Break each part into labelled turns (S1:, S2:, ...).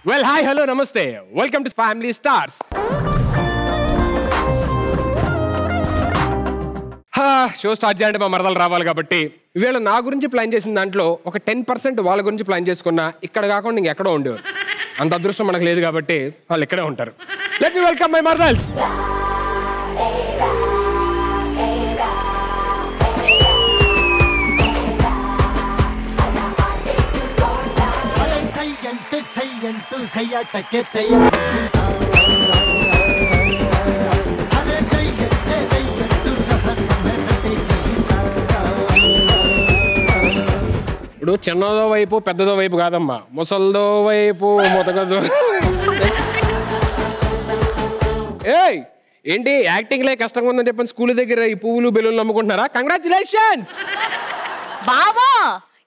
S1: Well hi hello నమస్తే welcome to family stars. Show start చేయాలంటే మా మరదలు రావాలి కాబట్టి వీళ్ళు నా గురించి ప్లాన్ చేసిన దాంట్లో ఒక 10% వాళ్ళ గురించి ప్లాన్ చేసుకున్నా ఇక్కడ కాకుండా ఇంకెక్కడో ఉండేవారు. అంత అదృష్టం మనకు లేదు కాబట్టి వాళ్ళు ఇక్కడే ఉంటారు. లెట్ మీ వెల్కమ్ మై మరదల్స్. ఇప్పుడు చిన్నదో వైపు పెద్దదో వైపు కాదమ్మా, ముసల్దో వైపు మొదగదో. ఏయ్ ఏంటి యాక్టింగ్ లే కష్టంగా ఉందని చెప్పని స్కూల్ దగ్గర ఈ పువ్వులు బెలూన్లు అమ్ముకుంటున్నారా? కంగ్రాచులేషన్స్
S2: బావా,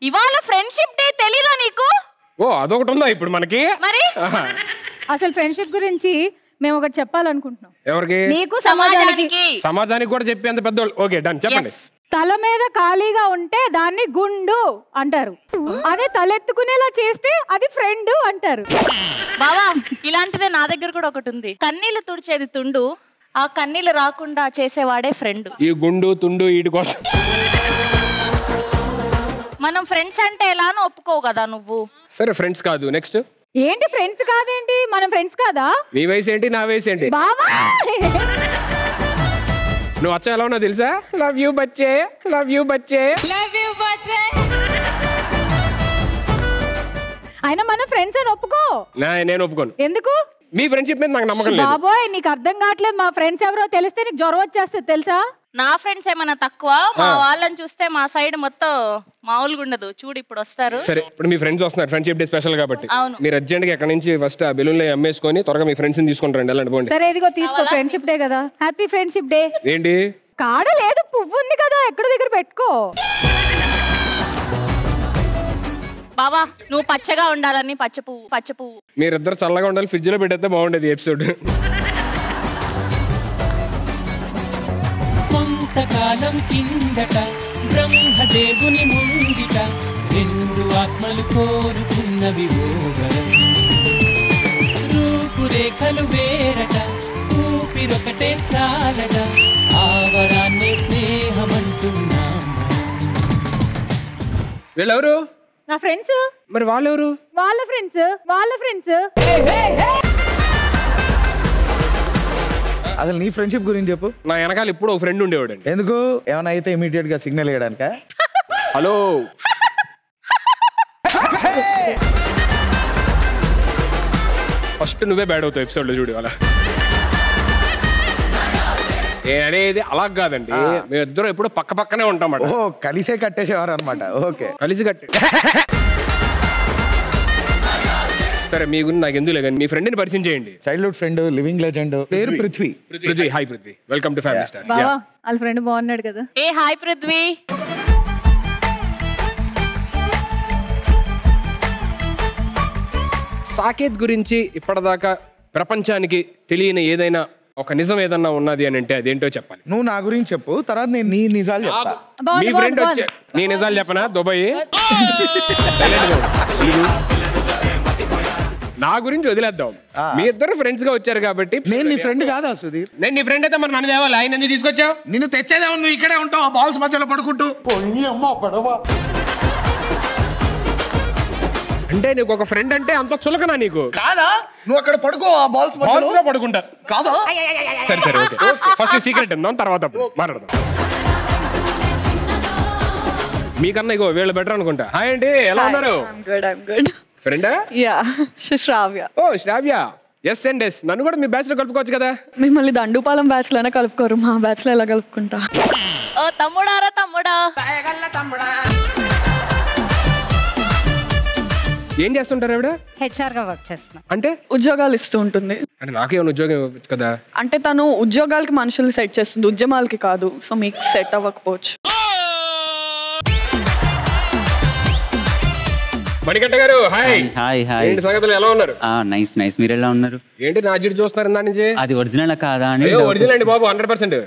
S2: ఇవాళ ఫ్రెండ్షిప్ డే తెలీదా నీకు?
S1: ఓ అదొకటి ఉందా ఇప్పుడు మనకి?
S2: మరి
S3: అసలు ఫ్రెండ్షిప్ గురించి మేము ఒకటి చెప్పాలనుకుంటున్నాం.
S1: ఎవరికి?
S3: నీకు సమాజానికి.
S1: సమాజానికి కూడా చెప్పేంత పెద్దోళ్ళు. ఓకే డన్, చెప్పండి.
S3: తల మీద ఖాళీగా ఉంటే దాన్ని గుండు అంటారు, అదే తలెత్తుకునేలా చేస్తే అది ఫ్రెండ్ అంటారు.
S2: బావా, ఇలాంటిదే నా దగ్గర కూడా ఒకటి ఉంది. కన్నీళ్లు తుడిచేది తుండు, ఆ కన్నీళ్లు రాకుండా చేసేవాడే ఫ్రెండ్.
S1: ఈ గుండు తుండు వీటి కోసం
S2: మనం ఫ్రెండ్స్ అంటే ఎలా అని ఒప్పుకోవు కదా నువ్వు.
S1: సరే ఫ్రెండ్స్ కాదు, నెక్స్ట్
S3: ఏంటి ఫ్రెండ్స్ కాదేంటి? మనం ఫ్రెండ్స్ కాదా?
S1: నీ వయసు ఏంటి నా వయసు ఏంటి?
S3: బావా
S1: నువ్వు వచ్చా ఎలా ఉన్నా తెలుసా? లవ్ యూ బచ్చే, లవ్ యూ బచ్చే.
S3: అయినా మనం ఫ్రెండ్స్ అని ఒప్పుకో.
S1: నేను ఒప్పుకోను.
S3: ఎందుకు?
S1: మీ ఫ్రెండ్షిప్ మీద నాకు నమ్మకం లేదు.
S3: బాబోయ్ నీకు అర్థం కావట్లేదు. మా ఫ్రెండ్స్ ఎవరో తెలిస్తే నీకు జ్వరం వచ్చేస్తుంది తెలుసా?
S2: నా ఫ్రెండ్స్ ఏమన్నా తక్కువ? మా వాళ్ళని చూస్తే మా సైడ్ మొత్తం మామూలుగా ఉండదు. చూడు ఇప్పుడు వస్తారు.
S1: సరే ఇప్పుడు మీ ఫ్రెండ్స్ వస్తున్నారు ఫ్రెండ్షిప్ డే స్పెషల్ కాబట్టి.
S2: అవును.
S1: మీరు అర్జెంట్ గా ఎక్కడ నుంచి ఫస్ట్ ఆ బెలూన్లు అమ్మేసుకొని త్వరగా మీ ఫ్రెండ్స్ ని తీసుకొని రండి. వెళ్ళండి పోండి.
S3: సరే ఇదిగో తీసుకో, ఫ్రెండ్షిప్ డే కదా. Happy friendship day.
S1: ఏంటి
S3: కాడ లేదు, పువ్వు ఉంది కదా, ఎక్కడ దగ్గర పెట్టుకో.
S2: బావా, నువ్వు పచ్చగా ఉండాలని పచ్చ పువ్వు.
S1: మీరిద్దరు చల్లగా ఉండాలి, ఫ్రిడ్జ్ లో పెట్టేస్తే బాగుండేది ఎపిసోడ్.
S4: కొంతకాలం కిందట బ్రహ్మదేవుని ముంగిట రెండు ఆత్మలు కోరుకున్నవి ఓవరం. రూపురేఖలు వేరట, ఊపిరొకటే చాలట, ఆవరాన్నే స్నేహమంటున్నాం.
S1: వీళ్ళెవరు?
S3: నా ఫ్రెండ్స్.
S1: మరి వాళ్ళెవరు?
S3: వాళ్ళ ఫ్రెండ్స్.
S5: అసలు నీ ఫ్రెండ్షిప్ గురించి చెప్పు.
S1: నా వెనకాల ఇప్పుడు ఒక ఫ్రెండ్ ఉండేవాడు అండి.
S5: ఎందుకు? ఏమైనా అయితే ఇమీడియట్ గా సిగ్నల్ ఇవ్వడానిక?
S1: హలో ఫస్ట్ నువ్వే బ్యాడ్ అవుతావు ఎపిసోడ్ లో చూడు. అలా అనేది అలా కాదండి, మేము ఇద్దరు ఎప్పుడు పక్క పక్కనే ఉంటాం.
S5: ఓ కలిసే కట్టేసేవారు అనమాట. ఓకే
S1: కలిసి కట్టే. సరే మీ గురించి నాకు ఎందుకు లేదు, మీ ఫ్రెండ్ ని పరిచయం చేయండి.
S5: చైల్డ్హుడ్ ఫ్రెండ్, లివింగ్ లెజెండ్, పేరు Prithvi.
S1: Hi Prithvi, welcome to family star.
S3: బావా వాళ్ళ ఫ్రెండ్ బాగున్నాడు కదా.
S2: ఏ హాయ్ పృథ్వీ.
S1: సాకేత్ గురించి ఇప్పటిదాకా ప్రపంచానికి తెలియని ఏదైనా ఒక నిజం ఏదన్నా ఉన్నది అని అంటే అదేంటో చెప్పాలి.
S5: నువ్వు నా గురించి చెప్పు, తర్వాత నేను నీ నిజాలు చెప్తా.
S1: మీ ఫ్రెండ్ వచ్చే నీ నిజాలు చెప్పనా? దుబాయ్ నా గురించి వదిలేద్దాం. మీ ఇద్దరు ఫ్రెండ్స్ గా వచ్చారు కాబట్టి.
S5: నేను నీ ఫ్రెండ్ కాదా సుధీర్?
S1: నేను నీ ఫ్రెండ్ అయితే మరి నన్ను తేవాలి. ఆయన ఎందుకు తీసుకొచ్చావు?
S5: నిన్ను తెచ్చేదే నువ్వు ఇక్కడే ఉంటావు, ఆ బాల్స్ మధ్యలో పడుకుంటూ.
S1: అంటే నీకు ఒక ఫ్రెండ్ అంటే అంత చులకనా నీకు?
S5: కాదా? నువ్వు అక్కడ పడుకో, ఆ బాల్స్
S1: మధ్యలో పడుకుంటా
S5: కాదా?
S1: సరే సరే ఓకే. ఫస్ట్ సీక్రెట్ ఉందాం, తర్వాత మాట్లాడదాం. మీకన్నా ఇగో వీళ్ళు బెటర్ అనుకుంటా. హాయ్ అండి, ఎలా ఉన్నారు? ఫ్రెండా?
S6: శ్రావ్య.
S1: ఓ శ్రావ్య, ఎస్ అండ్ ఎస్. నన్ను కూడా మీ బ్యాచ్ లో కలుపుకోవచ్చు కదా.
S6: మిమ్మల్ని దండుపాలెం బ్యాచ్ లోనే కలుపుకోరు, మా బ్యాచ్ లో ఎలా కలుపుకుంటా?
S2: ఓ తమ్ముడారా తమ్ముడా.
S1: ఏం చేస్తుంటారు ఆవిడ?
S3: హెచ్ఆర్ గా వర్క్ చేస్తున్నా.
S1: అంటే
S6: ఉద్యోగాలు ఇస్తూ ఉంటుంది.
S1: అంటే నాకేమైనా ఉద్యోగం ఇవ్వచ్చు కదా.
S6: అంటే తను ఉద్యోగాలకి మనుషుల్ని సెట్ చేస్తుంది, ఉద్యమాలకి కాదు. సో మీకు సెట్ అవ్వకపోవచ్చు.
S1: మణికంఠ గారు హాయ్.
S7: Hi hi.
S1: ఏంటి సంగతులు, ఎలా ఉన్నారు?
S7: Nice nice. మీరు ఎలా ఉన్నారు?
S1: ఏంటి నా జిడ్డు చూస్తున్నారు ఇందా నుంచి?
S7: అది ఒరిజినల్ కాదా అని.
S1: ఒరిజినల్ అండి బాబు, 100%.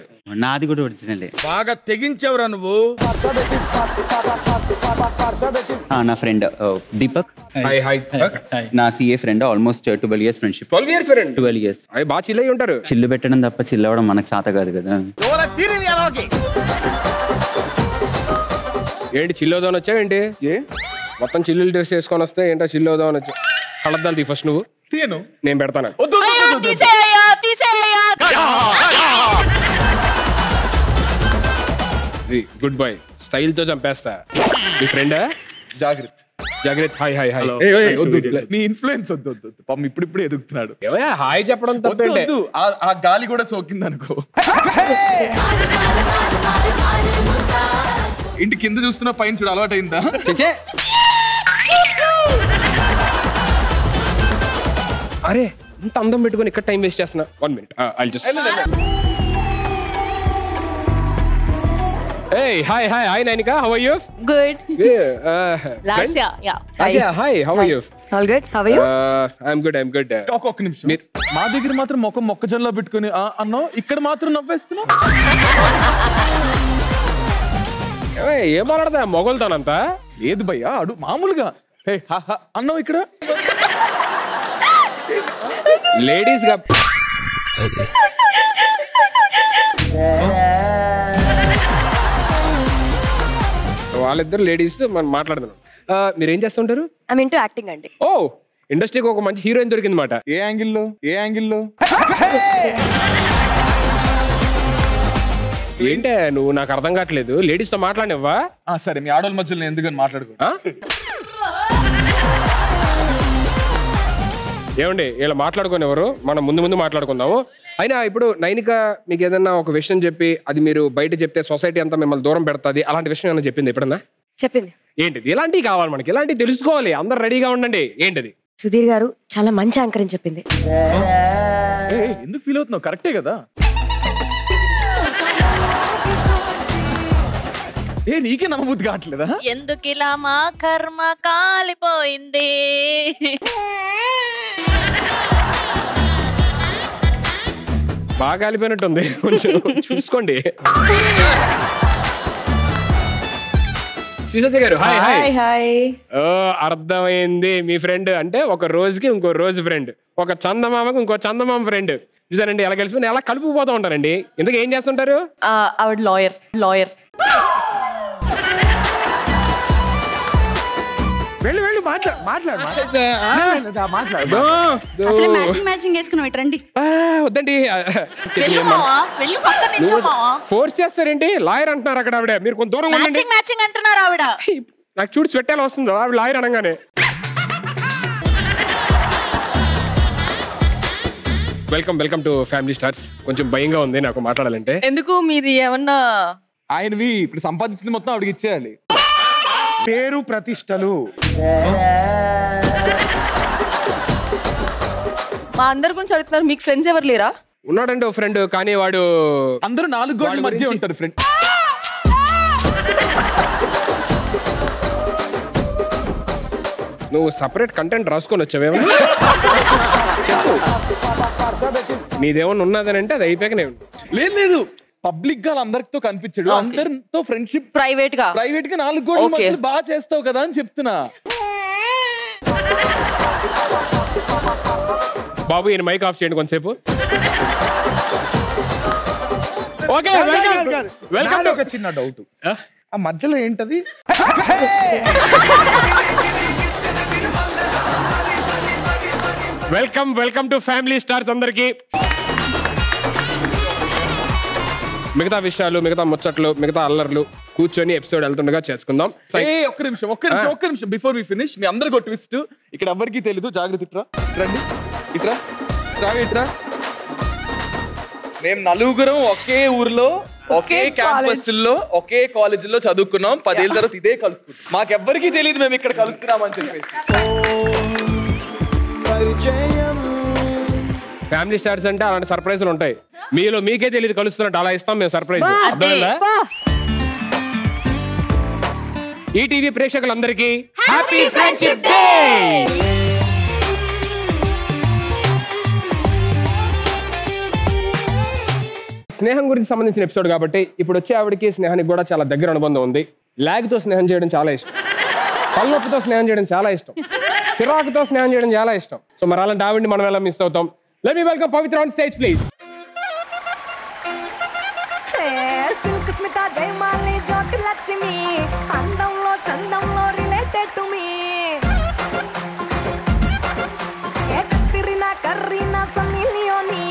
S7: నాది కూడా ఒరిజినలే.
S8: బాగా తెగించవరా నువ్వు.
S7: నా ఫ్రెండ్ దీపక్,
S1: హాయ్ హాయ్
S7: నా CA friend, almost 12 years friendship.
S1: 12 years friend.
S7: 12 years.
S1: అవి బాగా చిల్ అయి ఉంటారు.
S7: చిల్లు పెట్టడం తప్ప చిల్ అవ్వడం మనకు చేత కాదు కదా.
S1: ఏంటి చిల్లవుదామని వచ్చావు ఏంటి? మొత్తం చిల్లులు డ్రెస్ వేసుకొని వస్తే ఏంటో చిల్లవుదామని వచ్చావు. కలద్దాలు తీ ఫస్ట్ నువ్వు.
S5: తీయను.
S1: నేను పెడతాను. గుడ్ బాయ్, స్టైల్ తో చంపేస్తా. మీ ఫ్రెండా?
S5: జాగ్రత్త.
S1: జాగ్రత్త. Hi hi hi.
S5: నీ ఇన్ఫ్లుయెన్స్ వద్దు. పాపం ఇప్పుడు ఎదుగుతున్నాడు.
S1: ఏమయ్యా హాయ్ చెప్పడం తప్పేంటి?
S5: ఆ గాలి కూడా సోకింది అనుకో. ఇంటి కింద చూస్తున్నా పైన చూడ అలవాటు అయిందా?
S1: అరే ఇంత అందం పెట్టుకొని ఇక్కడ టైం వేస్ట్ చేస్తున్నా. 1 minute. I'll just. Hey, hi, Nainika. How are you?
S2: Good.
S1: Lasya, yeah. Lasya, hi. How are you?
S3: All good. How are you?
S1: I'm good.
S5: ఒక్క నిమిషం. మా దగ్గర మాత్రం మొక్కజొన్నలో పెట్టుకుని అన్నావు, ఇక్కడ మాత్రం నవ్వేస్తున్నావు.
S1: ఏం మాట్లాడతా మొగలుతానంతా?
S5: లేదు భయ్యా, అడు మామూలుగా అన్నావు ఇక్కడ.
S1: లేడీస్ గా వాళ్ళిద్దరు లేడీస్ మనం మాట్లాడుతున్నాం. మీరేం చేస్తుంటారు?
S8: ఐ మీన్ టు యాక్టింగ్ అండి.
S1: ఓ, ఇండస్ట్రీకి ఒక మంచి హీరోయిన్ దొరికింది మాట.
S5: ఏ యాంగిల్లో?
S1: ఏంటే నువ్వు, నాకు అర్థం కావట్లేదు. లేడీస్ తో మాట్లాడినవ్వా?
S5: సరే, మీ ఆడోళ్ళ మధ్యలో ఎందుకని మాట్లాడుకో.
S1: ఏమండి ఇలా మాట్లాడుకుని ఎవరు? మనం ముందు మాట్లాడుకుందాము. అయినా ఇప్పుడు నైనిక మీకు ఏదన్నా ఒక విషయం చెప్పి అది మీరు బయట చెప్తే సొసైటీ అంతా మిమ్మల్ని దూరం పెడతాది, అలాంటి విషయం ఏమన్నా చెప్పింది ఎప్పుడన్నా?
S8: చెప్పింది.
S1: ఏంటిది? ఇలాంటివి కావాలి మనకి, ఇలాంటివి తెలుసుకోవాలి. అందరు రెడీగా ఉండండి. ఏంటిది?
S8: సుధీర్ గారు చాలా మంచి యాంకర్ అని చెప్పింది.
S5: ఎందుకు ఫీల్ అవుతున్నావు? కరెక్టే కదా. నీకే నమ్మబుద్ధి కావట్లేదా?
S2: ఎందుకు ఇలా మా కర్మ కాలిపోయింది?
S1: బాగా కాలిపోయినట్టుంది, కొంచెం చూసుకోండి. శ్రీసత్య గారు హాయ్ హాయ్ హాయ్. అర్థమైంది. మీ ఫ్రెండ్ అంటే ఒక రోజుకి ఇంకో రోజు ఫ్రెండ్, ఒక చందమామకు ఇంకో చందమామ ఫ్రెండ్. చూసారండి ఎలా కలిసిపోయి ఎలా కలుపుకుపోతూ ఉంటారండి. ఎందుకు ఏం చేస్తుంటారు?
S8: ఆవిడ లాయర్.
S5: వెళ్ళి మాట్లాడు.
S3: మ్యాచింగ్ వేసుకున్నాం రండి.
S1: వద్దండి, ఫోర్స్ చేస్తారేంటి? లాయర్ అంటున్నారు అక్కడ ఆవిడ. మీరు కొంత దూరం ఉండండి.
S2: మ్యాచింగ్ అంటున్నారు ఆవిడ.
S1: నాకు చూడు స్వెట్టాలు వస్తుందో ఆవిడ లాయర్ అనగానే. Welcome to family stars. కొంచెం భయంగా ఉంది నాకు మాట్లాడాలంటే.
S8: ఎందుకు? మీది ఏమన్నా
S5: ఆయనవి ఇప్పుడు సంపాదించింది మొత్తం ఆవిడకి ఇచ్చేయాలి. పేరు ప్రతిష్టలు.
S8: మా అందరి గురించి అడుగుతున్నారు. మీకు ఫ్రెండ్స్ ఎవరు లేరా?
S1: ఉన్నాడండి ఓ ఫ్రెండ్, కానీ వాడు
S5: అందరూ 4 గోడల మధ్య ఉంటారు ఫ్రెండ్.
S1: నువ్వు సపరేట్ కంటెంట్ రాసుకొని వచ్చావేమో. నీదేమన్నా ఉన్నదని అంటే అది అయిపోయాక నేను
S5: లేదు పబ్లిక్ గా అందరితో కనిపించాడు. అందరితో ఫ్రెండ్షిప్
S8: ప్రైవేట్ గా
S5: 4 గోడల మధ్య బాగా చేస్తావు కదా అని చెప్తున్నా.
S1: బాబు ఈయన మైక్ ఆఫ్ చేయండి కొంతసేపు. Okay, welcome.
S5: ఒక చిన్న డౌట్, ఆ మధ్యలో ఏంటది?
S1: వెల్కమ్ టు ఫ్యామిలీ స్టార్స్ అందరికి. మిగతా విషయాలు, మిగతా ముచ్చట్లు, మిగతా అల్లర్లు కూర్చొని ఎపిసోడ్ వెళ్తుండగా చేసుకుందాం.
S5: ఒక్క నిమిషం బిఫోర్ వి ఫినిష్. మీ అందరికి ఒక ట్విస్ట్, ఇక్కడ ఎవరికి తెలీదు. జాగ్రత్త. ఇట్రా. మేము 4 ఒకే ఊర్లో, ఒకే క్యాంపస్ లో, ఒకే కాలేజ్ లో చదువుకున్నాం. 10 ఏళ్ళ తర్వాత ఇదే కలుసుకుంటాం. మాకెవ్వరికి తెలియదు మేము ఇక్కడ కలుస్తున్నామని చెప్పేసి.
S1: ఫ్యామిలీ స్టార్స్ అంటే అలాంటి సర్ప్రైజ్లు ఉంటాయి. మీలో మీకే తెలియదు కలుస్తున్నట్టు, అలా ఇస్తాం మేము సర్ప్రైజ్. ఈటీవీ ప్రేక్షకులందరికీ హ్యాపీ ఫ్రెండ్షిప్ డే. స్నేహం గురించి సంబంధించిన ఎపిసోడ్ కాబట్టి ఇప్పుడు వచ్చే ఆవిడకి స్నేహానికి కూడా చాలా దగ్గర అనుబంధం ఉంది. లాగ్ తో స్నేహం చేయడం చాలా ఇష్టం. తలనొప్పితో స్నేహం చేయడం చాలా ఇష్టం, చిరాకుతో స్నేహం చేయడం చాలా ఇష్టం. సో మరి అలాంటి ఆవిడ్ని మనం ఎలా మిస్ అవుతాం? Let me welcome Pavitra on stage please.
S9: Silk Smitha Jayamali Jyothi Lakshmi అందంలో చందంలో related to me Katrina Kareena Sunny Leone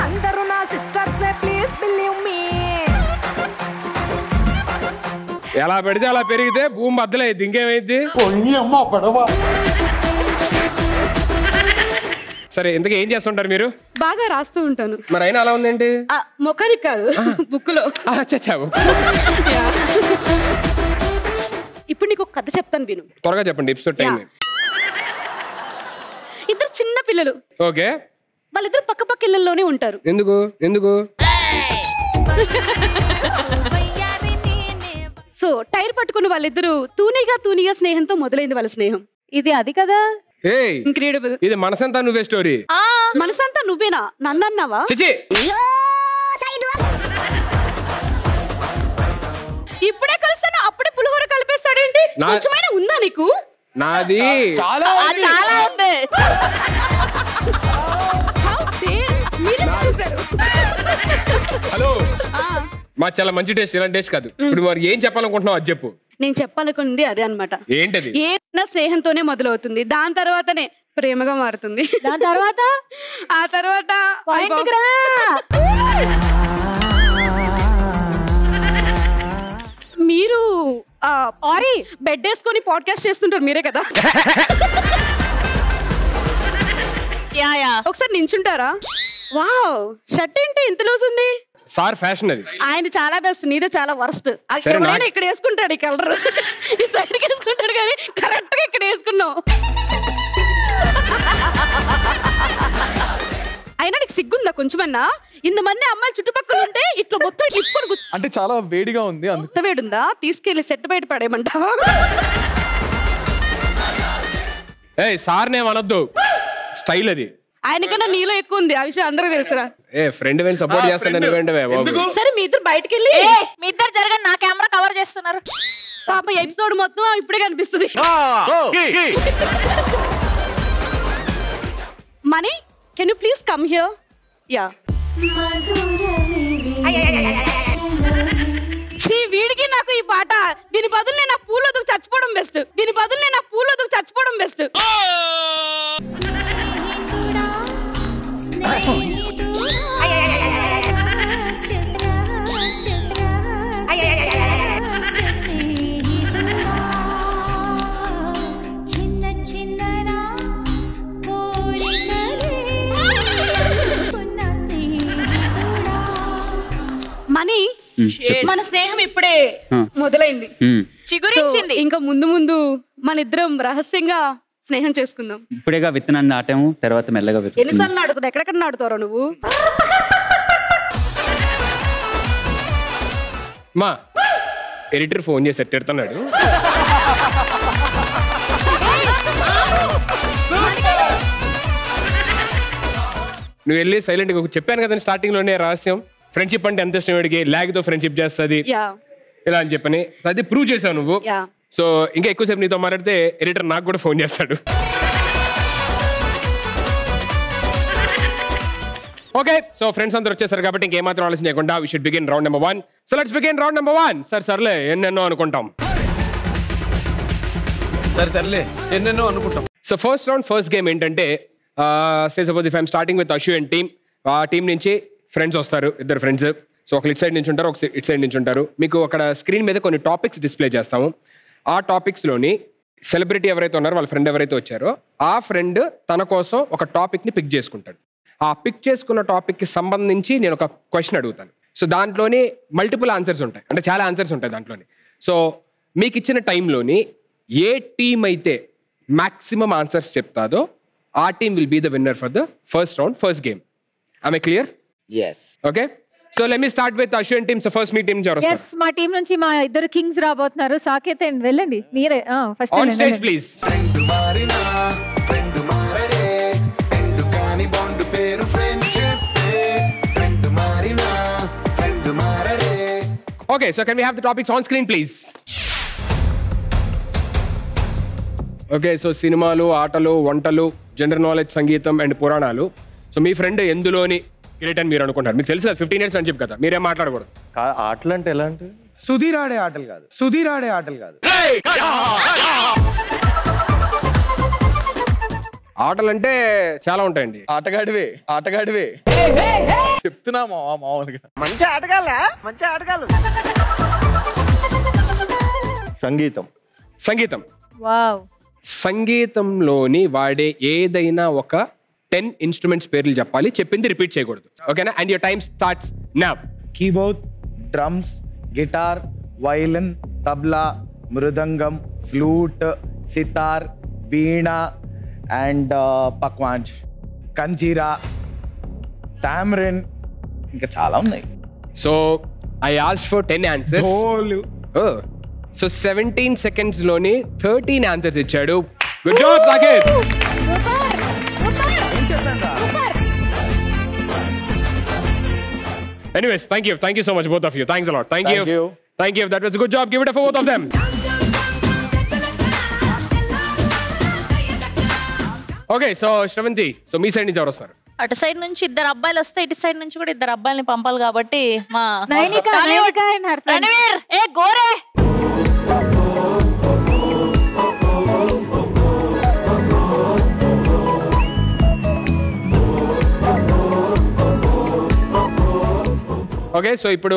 S9: అందరూ నా సిస్టర్స్ ప్లీజ్ బిలీవ్ మీ.
S1: ఎలా పెడితే అలా పెరిగితే భూమి బద్దలైద్ది, ఇంకేమైంది? సరే ఇంతకీ ఏం చేస్తుంటారు మీరు?
S6: బాగా రాస్తూ ఉంటాను.
S1: మరి అయినా అలా ఉందేంటి?
S6: మొఖానికి కాదు, బుక్ లో. ఇప్పుడు నీకు ఒక కథ చెప్తాను విను.
S1: త్వరగా చెప్పండి, ఎపిసోడ్ టైం.
S6: ఇద్దరు చిన్న పిల్లలు.
S1: ఓకే.
S6: వాళ్ళిద్దరు పక్క పక్క ఇళ్లలోనే ఉంటారు.
S1: ఎందుకు ఎందుకు?
S6: సో టైర్ పట్టుకుని వాళ్ళిద్దరు తూనీగా స్నేహంతో మొదలైంది వాళ్ళ స్నేహం.
S3: ఇది అది కదా.
S6: ఇంక్రెడిబుల్.
S1: ఇది మనసంతా నువ్వే స్టోరీ.
S6: మనసంతా నువ్వేనా? నన్ను అన్నావా? ఇప్పుడే కలుస్తాను అప్పుడే పులిహోర కలిపేస్తాడేంటి? కొంచెమైనా ఉందా నీకు?
S1: నాది
S2: చాలా ఉంది.
S1: హలో, మా చాలా మంచి టేస్ట్, ఇలాంటి టేస్ట్ కాదు. ఇప్పుడు మరి ఏం చెప్పాలనుకుంటున్నావు అది చెప్పు.
S6: నేను చెప్పాలనుకుంది అదే అన్నమాట.
S1: ఏంటది?
S6: ఏదైనా స్నేహంతోనే మొదలవుతుంది, దాని తర్వాతనే ప్రేమగా మారుతుంది,
S3: దాని తర్వాత
S6: ఆ తర్వాత మీరు బెడ్ వేసుకొని పాడ్కాస్ట్ చేస్తుంటారు మీరే కదా? ఒకసారి నించుంటారా? వావ్, షర్ట్ ఏంటి ఇంత లూజ్ ఉంది?
S1: సార్ ఫ్యాషన్ అది.
S6: ఆయన చాలా బెస్ట్, నీదే చాలా వర్స్ట్. ఎవరైనా ఇక్కడ వేసుకుంటాడు ఈ కలర్, ఈ సైడ్ వేసుకుంటాడు కానీ కరెక్ట్ గా ఇక్కడ వేసుకున్నావు. అయినా నీకు సిగ్గుందా కొంచెమన్నా? ఇంతమంది అమ్మాయిలు చుట్టుపక్కల ఉంటే ఇట్లా మొత్తం ఇప్పుడు
S5: అంటే చాలా వేడిగా ఉంది.
S6: అంత వేడుందా? తీసుకెళ్లి సెట్ బయట పడేయమంటావా?
S1: సార్ నేమనొద్దు, స్టైల్ అది.
S6: ఆయనకన్నా నీలో ఎక్కువ ఉంది, ఆ విషయం అందరికీ తెలుసురా.
S1: ఫ్రెండ్ వెన్ సపోర్ట్ చేస్తాను.
S6: సరే మీ ఇద్దరు బయటకు వెళ్ళి
S2: మీ ఇద్దరు జరగండి, నా కెమెరా కవర్ చేస్తున్నారు.
S6: పాప ఎపిసోడ్ మొత్తం ఇప్పుడే కనిపిస్తుంది. Money, can you please come here? Yeah. వీడికి నాకు ఈ పాట, దీని బదులు నేను ఆ పూలొద్దుకు చచ్చిపోవడం బెస్ట్. దీని బదులు నేను ఆ పూలొద్దుకు చచ్చిపోవడం బెస్ట్. మనీ, మన స్నేహం ఇప్పుడే మొదలైంది, చిగురించింది. ఇంకా ముందు ముందు మన ఇద్దరం రహస్యంగా స్నేహం చేసుకుందాం.
S7: ఇప్పుడేగా విత్తనాన్ని నాటాము, తర్వాత మెల్లగా విత్తనం.
S6: ఎన్నిసార్లు నాటుతావు? ఎక్కడెక్కడ నాటుతారో నువ్వు?
S1: మా ఎడిటర్ ఫోన్ చేసి తిడుతున్నాడు. నువ్వు వెళ్ళి సైలెంట్ గా చెప్పాను కదా స్టార్టింగ్ లోనే రహస్యం, ఫ్రెండ్షిప్ అంటే ఎంత ఇష్టం వీడికి, లాగ్ తో ఫ్రెండ్షిప్ చేస్తుంది ఇలా అని చెప్పని అది ప్రూవ్ చేసావు నువ్వు. సో ఇంకా ఎక్కువసేపు నీతో మాట్లాడితే ఎడిటర్ నాకు కూడా ఫోన్ చేస్తాడు. ఓకే, సో ఫ్రెండ్స్ అందరూ వచ్చేసారు కాబట్టి ఇంకేమాత్రం ఆలోచన చేయకుండా we should begin round number 1. So let's begin round number 1. సర్లే ఎన్నెన్నో అనుకుంటాం.
S5: ఎన్నెన్నో అనుకుంటాం.
S1: So first round first game ఏంటంటే, say suppose if I'm starting with Ashu and team, ఆ టీం నుంచి ఫ్రెండ్స్ వస్తారు, ఇద్దరు ఫ్రెండ్స్. సో ఒక ఇట్ సైడ్ నుంచి ఉంటారు, ఒక ఇట్ సైడ్ నుంచి ఉంటారు. మీకు అక్కడ స్క్రీన్ మీద కొన్ని టాపిక్స్ డిస్ప్లే చేస్తాము. ఆ టాపిక్స్లోని సెలబ్రిటీ ఎవరైతే ఉన్నారో వాళ్ళ ఫ్రెండ్ ఎవరైతే వచ్చారో ఆ ఫ్రెండ్ తన కోసం ఒక టాపిక్ని పిక్ చేసుకుంటాడు. ఆ పిక్ చేసుకున్న టాపిక్కి సంబంధించి నేను ఒక క్వశ్చన్ అడుగుతాను. సో దాంట్లోనే మల్టిపుల్ ఆన్సర్స్ ఉంటాయి, అంటే చాలా ఆన్సర్స్ ఉంటాయి దాంట్లోని. సో మీకు ఇచ్చిన టైంలోని ఏ టీం అయితే మ్యాక్సిమం ఆన్సర్స్ చెప్తాదో ఆ team will be the winner for the first round first game. Am I clear?
S7: Yes.
S1: Okay. So let me start with Ashwin team. So first me team ఎవరు వస్తారు?
S3: yes, మా team నుంచి మా ఇద్దరు Kings రాబోతున్నారు. Saketh and వెళ్ళండి మీరే first
S1: on stage please. Okay, so can we have the topics on screen please? Okay, so సినిమాలు, ఆటలు, వంటలు, జనరల్ నాలెడ్జ్, సంగీతం అండ్ పురాణాలు. సో మీ ఫ్రెండ్ ఎందులోని గ్రేట్ అని మీరు అనుకుంటారు? మీకు తెలుసు 15 years అని చెప్పి కదా, మీరేం మాట్లాడకూడదు.
S10: ఆటలు అంటే ఎలా అంటే సుధీర్ ఆడే ఆటలు కాదు, సుధీర్ ఆడే ఆటలు కాదు.
S1: ఆటలు అంటే చాలా ఉంటాయండి.
S5: ఆటగాడివే చెప్తున్నా మామూలుగా.
S10: మంచి ఆటగాళ్ళు.
S1: సంగీతం.
S3: వావ్.
S1: సంగీతంలోని వాడే ఏదైనా ఒక 10 instruments పేర్లు చెప్పాలి, చెప్పింది రిపీట్ చేయకూడదు. ఓకేనా? And your time starts now.
S10: Keyboard, drums, guitar, violin, tabla, mridangam, flute, sitar, veena and pakhawaj, kanjira, tambourine, ఇంకా చాలా ఉన్నాయి.
S1: So I asked for 10 answers. So 17 seconds లోని 13 answers ఇచ్చాడు. Good job Saketh. Anyways, thank you so much both of you. Thanks a lot. Thank you. That was a good job. Give it up for both of them. Okay, so Shravanti, so me side నుంచి ఎవరు వస్తారు?
S2: అటు side నుంచి 2 అబ్బాయిలు వస్తే ఇటు side నుంచి కూడా 2 అబ్బాయిల్ని పంపాలి కాబట్టి మా
S3: Nainika and her friend.
S2: Ranveer, ఏ గోరే.
S1: ఓకే, సో ఇప్పుడు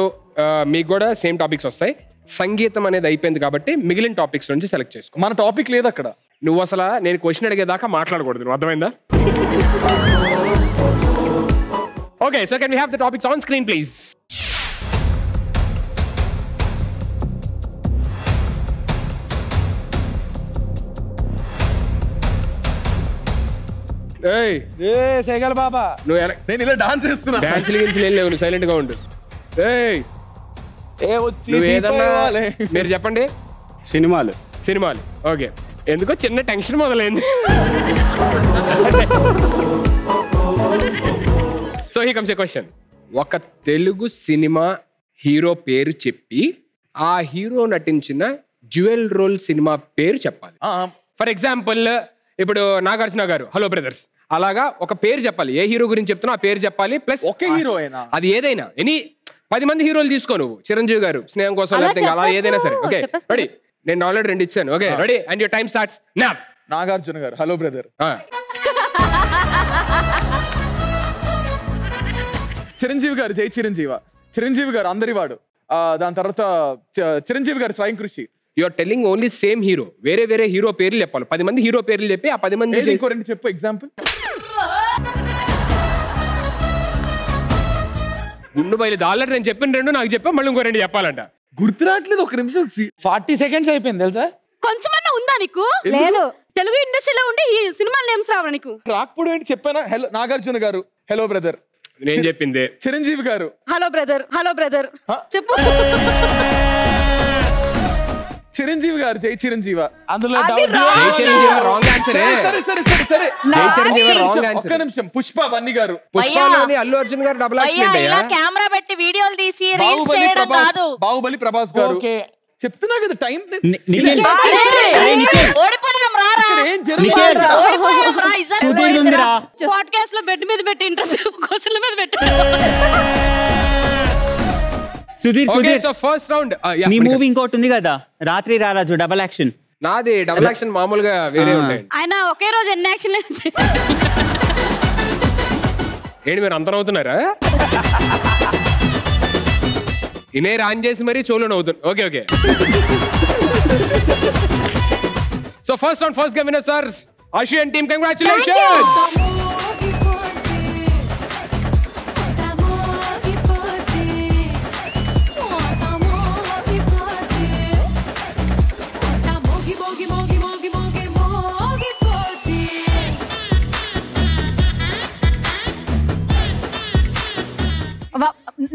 S1: మీకు కూడా సేమ్ టాపిక్స్ వస్తాయి. సంగీతం అనేది అయిపోయింది కాబట్టి మిగిలిన టాపిక్స్ నుంచి సెలెక్ట్ చేసుకో.
S5: మన టాపిక్ లేదు అక్కడ.
S1: నువ్వు అసలు నేను క్వశ్చన్ అడిగేదాకా మాట్లాడకూడదు, నువ్వు అర్థమైందా? Okay, so can we have the topics on screen please?
S10: Shekhar Baba,
S1: నువ్వు
S5: నేను ఇలా డాన్స్ చేస్తున్నా.
S1: డాన్స్లు గిన్స్లు ఏం లేవు, నువ్వు సైలెంట్ గా ఉండు. నువ్వు ఏదన్నా మీరు చెప్పండి. సినిమాలు. ఓకే, ఎందుకో చిన్న టెన్షన్ మొదలైంది. So he comes A question. ఒక తెలుగు సినిమా హీరో పేరు చెప్పి ఆ హీరో నటించిన డ్యూయల్ రోల్ సినిమా పేరు చెప్పాలి. ఫర్ ఎగ్జాంపుల్ ఇప్పుడు నాగార్జున గారు హలో బ్రదర్స్, అలాగా ఒక పేరు చెప్పాలి. ఏ హీరో గురించి చెప్తున్నా ఆ పేరు చెప్పాలి. ప్లస్
S5: ఒకే హీరో అయినా
S1: అది ఏదైనా 10 మంది హీరోలు తీసుకో నువ్వు. చిరంజీవి గారు స్నేహం కోసం, లేకపోతే అలా ఏదైనా సరే. Okay ready? నేను ఆల్రెడీ 2 ఇచ్చాను. Okay ready? And your time starts now.
S5: Nagarjuna గారు హలో బ్రదర్. చిరంజీవి గారు జై చిరంజీవి గారు అందరి వాడు. దాని తర్వాత చిరంజీవి గారు స్వయం కృషి.
S1: You are telling only same hero, వేరే హీరో పేర్లు చెప్పాలి. 10 మంది హీరో పేర్లు చెప్పి ఆ 10 మంది
S5: ఇంకో 2 చెప్పు ఎగ్జాంపుల్.
S1: గుండు బయలు ఆల్రెడీ నేను చెప్పిన 2 నాకు చెప్పా, మళ్ళీ ఇంకో 2 చెప్పాలంట.
S5: గుర్తు రావట్లేదు. 1 నిమిషం.
S10: 40 seconds అయిపోయింది తెలుసా?
S6: కొంచెమన్నా ఉందా నీకు?
S3: లేదు.
S6: తెలుగు ఇండస్ట్రీలో ఉండి ఈ సినిమా నేమ్స్ రావా నీకు?
S5: రాకపోవడం ఏంటి? చెప్పానా? హలో నాగార్జున గారు హలో బ్రదర్.
S1: నేను చెప్పింది.
S5: చిరంజీవి గారు
S6: హలో బ్రదర్ చెప్పు.
S5: చిరంజీవి గారు జై చిరంజీవ.
S10: అందులో
S1: జై చిరంజీవి రాంగ్ ఆన్సర్.
S5: సరే
S1: జై చిరంజీవి రాంగ్ ఆన్సర్.
S5: ఒక్క నిమిషం. పుష్ప బన్నీ గారు.
S1: పుష్పలోని అల్లు అర్జున్ గారు డబుల్ యాక్షన్
S2: ఇలా కెమెరా పెట్టి వీడియోలు తీసి రీల్స్ చేయడం కాదు.
S5: బాహుబలి ప్రభాస్ గారు. చెప్తున్నా కదా టైం.
S2: ఓడిపోయాం రారా.
S6: పాడ్కాస్ట్ లో బెడ్ మీద పెట్టి ఇంట్రెస్ట్ క్వశ్చన్ల మీద పెట్టి.
S7: సుధీర్,
S1: సో ఫస్ట్ రౌండ్
S7: నీ మూవీ ఇంకోటి ఉంది కదా, రాత్రి రారాజు డబల్ యాక్షన్.
S1: నాది డబుల్ యాక్షన్ మామూలుగా వేరే ఉంటాయి.
S6: ఆయన ఒకే రోజు ఎన్ని యాక్షన్
S1: ఏంటి మీరు అంతరం అవుతున్నారా? ఇనే రాన్ చేసి మరీ చోలు అవుతుంది. Okay so first round first game winner sir Asian team. Congratulations.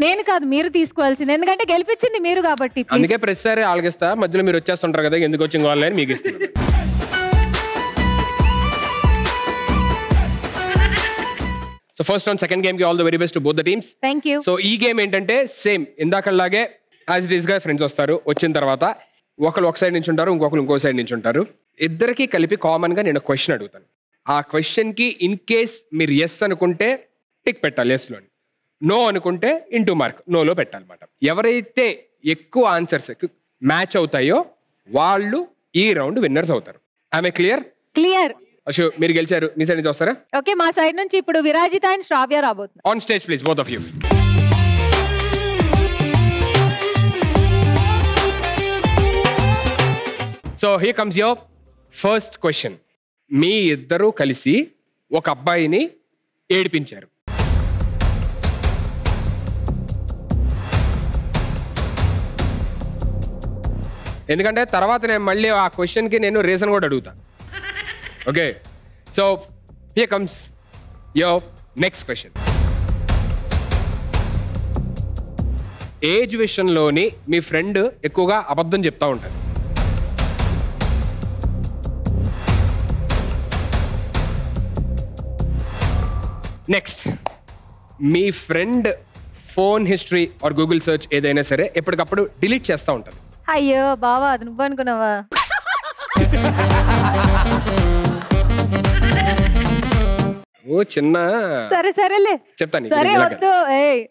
S3: నేను కాదు, మీరు తీసుకోవాల్సింది, ఎందుకంటే గెలిపించింది మీరు కాబట్టి.
S1: అందుకే ప్రతిసారి ఆలగిస్తా, మధ్యలో మీరు వచ్చేస్తుంటారు కదా, ఎందుకు వచ్చి కావాలని మీకు ఇస్తాను. So first round second game కి all the very best to both the teams.
S3: Thank you.
S1: So ఈ గేమ్ ఏంటంటే సేమ్ ఇందాకలాగే యాజ్ ఇట్ ఈస్ గా ఫ్రెండ్స్ వస్తారు. వచ్చిన తర్వాత ఒకళ్ళు ఒక సైడ్ నుంచి ఉంటారు, ఇంకొకరు ఇంకో సైడ్ నుంచి ఉంటారు. ఇద్దరికి కలిపి కామన్గా నేను క్వశ్చన్ అడుగుతాను. ఆ క్వశ్చన్కి ఇన్ కేస్ మీరు ఎస్ అనుకుంటే టిక్ పెట్టాలి ఎస్లోని, నో అనుకుంటే ఇంటూ మార్క్ నోలో పెట్టాలన్నమాట. ఎవరైతే ఎక్కువ ఆన్సర్స్ మ్యాచ్ అవుతాయో వాళ్ళు ఈ రౌండ్ విన్నర్స్ అవుతారు. ఆమె క్లియర్?
S3: క్లియర్.
S1: అశు మీరు గెలిచారు. మీ సైడ్ నుంచి వస్తారా?
S3: ఓకే, మా సైడ్ నుంచి ఇప్పుడు విరాజిత అండ్ శ్రావ్య రాబోతుంది.
S1: On stage please both of you. So here comes your first question. మీ ఇద్దరూ కలిసి ఒక అబ్బాయిని ఏడిపించారు. ఎందుకంటే తర్వాత నేను మళ్ళీ ఆ క్వశ్చన్కి నేను రీజన్ కూడా అడుగుతాను. Okay, so here comes your next question. Age విషయంలోని మీ ఫ్రెండ్ ఎక్కువగా అబద్ధం చెప్తా ఉంటారు. నెక్స్ట్, మీ friend phone history or Google search ఏదైనా సరే ఎప్పటికప్పుడు డిలీట్ చేస్తూ ఉంటుంది.
S3: అయ్యో బావా, అది నువ్వు అనుకున్నావా?
S1: ఓ చిన్న
S3: సరే సరేలే
S1: చెప్తాను.
S3: సరే వద్దు. ఏయ్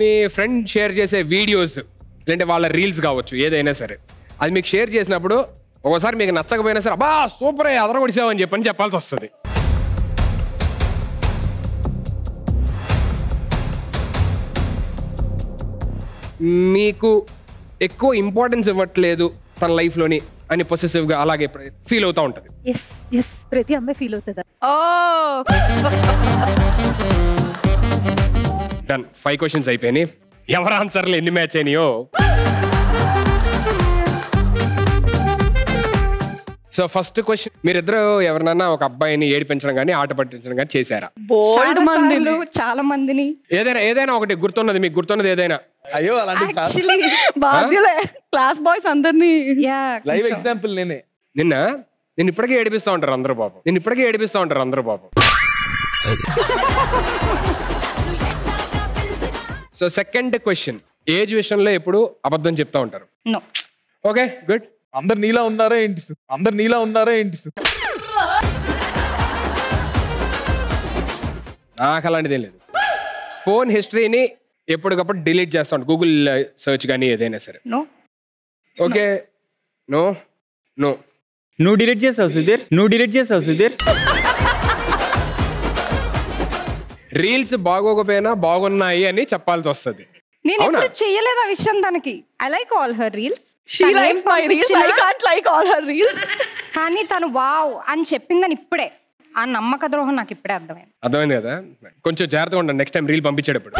S1: మీ ఫ్రెండ్ షేర్ చేసే వీడియోస్ లేదంటే వాళ్ళ రీల్స్ కావచ్చు ఏదైనా సరే, అది మీకు షేర్ చేసినప్పుడు ఒకసారి మీకు నచ్చకపోయినా సరే అబ్బా సూపర్ అదరగొడిసావని చెప్పాల్సి వస్తుంది. మీకు ఎక్కువ ఇంపార్టెన్స్ ఇవ్వట్లేదు తన లైఫ్లోని అని పొసెసివ్గా అలాగే ఫీల్ అవుతూ ఉంటుంది.
S3: ప్రతి అమ్మాయి ఫీల్ అవుతుందా?
S1: డన్. 5 క్వశ్చన్స్ అయిపోయినాయి. ఎవరు ఆన్సర్లు ఎన్ని మ్యాచ్ అయినాయో. సో ఫస్ట్ క్వశ్చన్, మీరిద్దరు ఎవరినన్నా ఒక అబ్బాయిని ఏడిపించడం కానీ ఆట పట్టించడం కానీ చేశారా?
S9: చాలా మందిని.
S1: ఏదైనా ఒకటి గుర్తున్నది, మీకు గుర్తున్నది ఏదైనా?
S5: అయ్యో అలాంటి
S6: క్లాస్ బాయ్స్ అందరినీ
S5: లైవ్ ఎగ్జాంపుల్ నేనే.
S1: నిన్ను ఇప్పటికే ఏడిపిస్తూ ఉంటారు అందరూ బాబు. సో సెకండ్ క్వశ్చన్, ఏజ్ విషయంలో ఎప్పుడు అబద్ధం చెప్తా ఉంటారు. Okay good.
S5: అందరు నీలా ఉన్నారా ఏంటి?
S1: నాకు అలాంటిదేం లేదు. ఫోన్ హిస్టరీని ఎప్పటికప్పుడు డిలీట్ చేస్తా ఉంటాను, గూగుల్ సెర్చ్ కానీ ఏదైనా సరే. Okay, no.
S7: నువ్వు డిలీట్ చేస్తావు సుధీర్.
S1: రీల్స్ బాగోకపోయినా బాగున్నాయి అని చెప్పాల్సి వస్తుంది.
S9: నేను ఎప్పుడు చేయలేదు ఆ విషయం తనకి. I like all her reels. కానీ తను వావ్ అని చెప్పిందని ఇప్పుడే, ఆ నమ్మక ద్రోహం నాకు ఇప్పుడే
S1: అర్థమైంది కదా. కొంచెం జాగ్రత్తగా ఉండండి నెక్స్ట్ టైం రీల్ పంపించేటప్పుడు.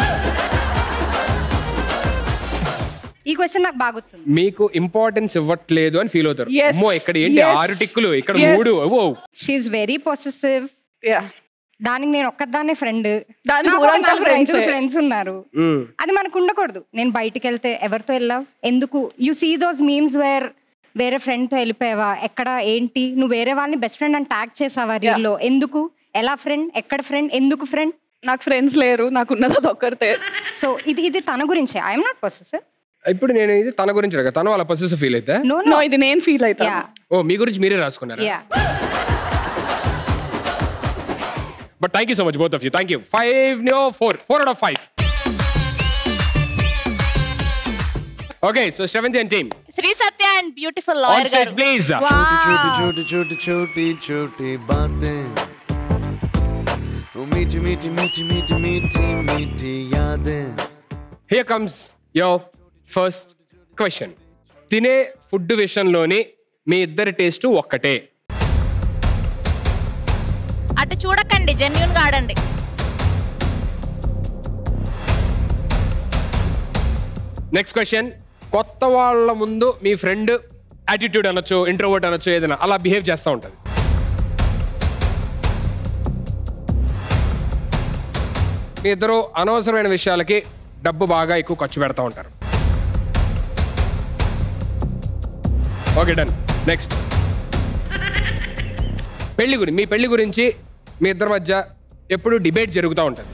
S9: ఈ క్వశ్చన్ నాకు బాగుంది.
S1: మీకు ఇంపార్టెన్స్ ఇవ్వట్లేదు అని ఫీల్ అవుతారు. అమ్మో ఇక్కడ ఏంటి 6 టిక్కులు, ఇక్కడ 3.
S9: She is very possessive. దానికి నేను ఒక్కదాన్నే ఫ్రెండ్, ఫ్రెండ్స్ ఉన్నారు. అది మనకు ఉండకూడదు. నేను బయటికి వెళ్తే ఎవరితో వెళ్ళావు, ఎందుకు? You see those memes where వేరే ఫ్రెండ్ తో వెళ్ళిపోయావా, ఎక్కడ ఏంటి, నువ్వు వేరే వాళ్ళని బెస్ట్ ఫ్రెండ్ అని ట్యాగ్ చేసావా రీల్లో, ఎందుకు, ఎలా ఫ్రెండ్, ఎక్కడ ఫ్రెండ్, ఎందుకు ఫ్రెండ్?
S6: నాకు ఫ్రెండ్స్ లేరు, నాకు ఉన్నది అదొక్కరితే.
S9: సో ఇది తన గురించే. I'm not possessive.
S1: ఇప్పుడు నేను ఇది తన గురించి అడగా, తను వాళ్ళ పొసెసివ్ ఫీల్ అయితే
S6: నో ఇది నేను ఫీల్ అవుతా.
S1: ఓ మీ గురించి మీరే రాసుకున్నారా? But thank you so much, both of you. Thank you. 4 out of 5. Okay, so Shravanti and team.
S2: Sri Satya and beautiful lawyer.
S1: On stage, please.
S11: छोटी बातें, मीठी यादें.
S1: Here comes your first question. తినే food విషయంలోని మీ ఇద్దరి taste ఒక్కటే.
S2: అటు చూడకండి, జెన్యూన్ గా ఆడండి.
S1: నెక్స్ట్ క్వశ్చన్, కొత్త వాళ్ళ ముందు మీ ఫ్రెండ్ యాటిట్యూడ్ అనొచ్చు, ఇంట్రోవర్ట్ అనొచ్చు, ఏదైనా అలా బిహేవ్ చేస్తూ ఉంటుంది. మీ ఇద్దరు అనవసరమైన విషయాలకి డబ్బు బాగా ఎక్కువ ఖర్చు పెడతా ఉంటారు. Okay done. నెక్స్ట్, మీ పెళ్లి గురించి మీ ఇద్దరి మధ్య ఎప్పుడు డిబేట్ జరుగుతూ ఉంటుంది.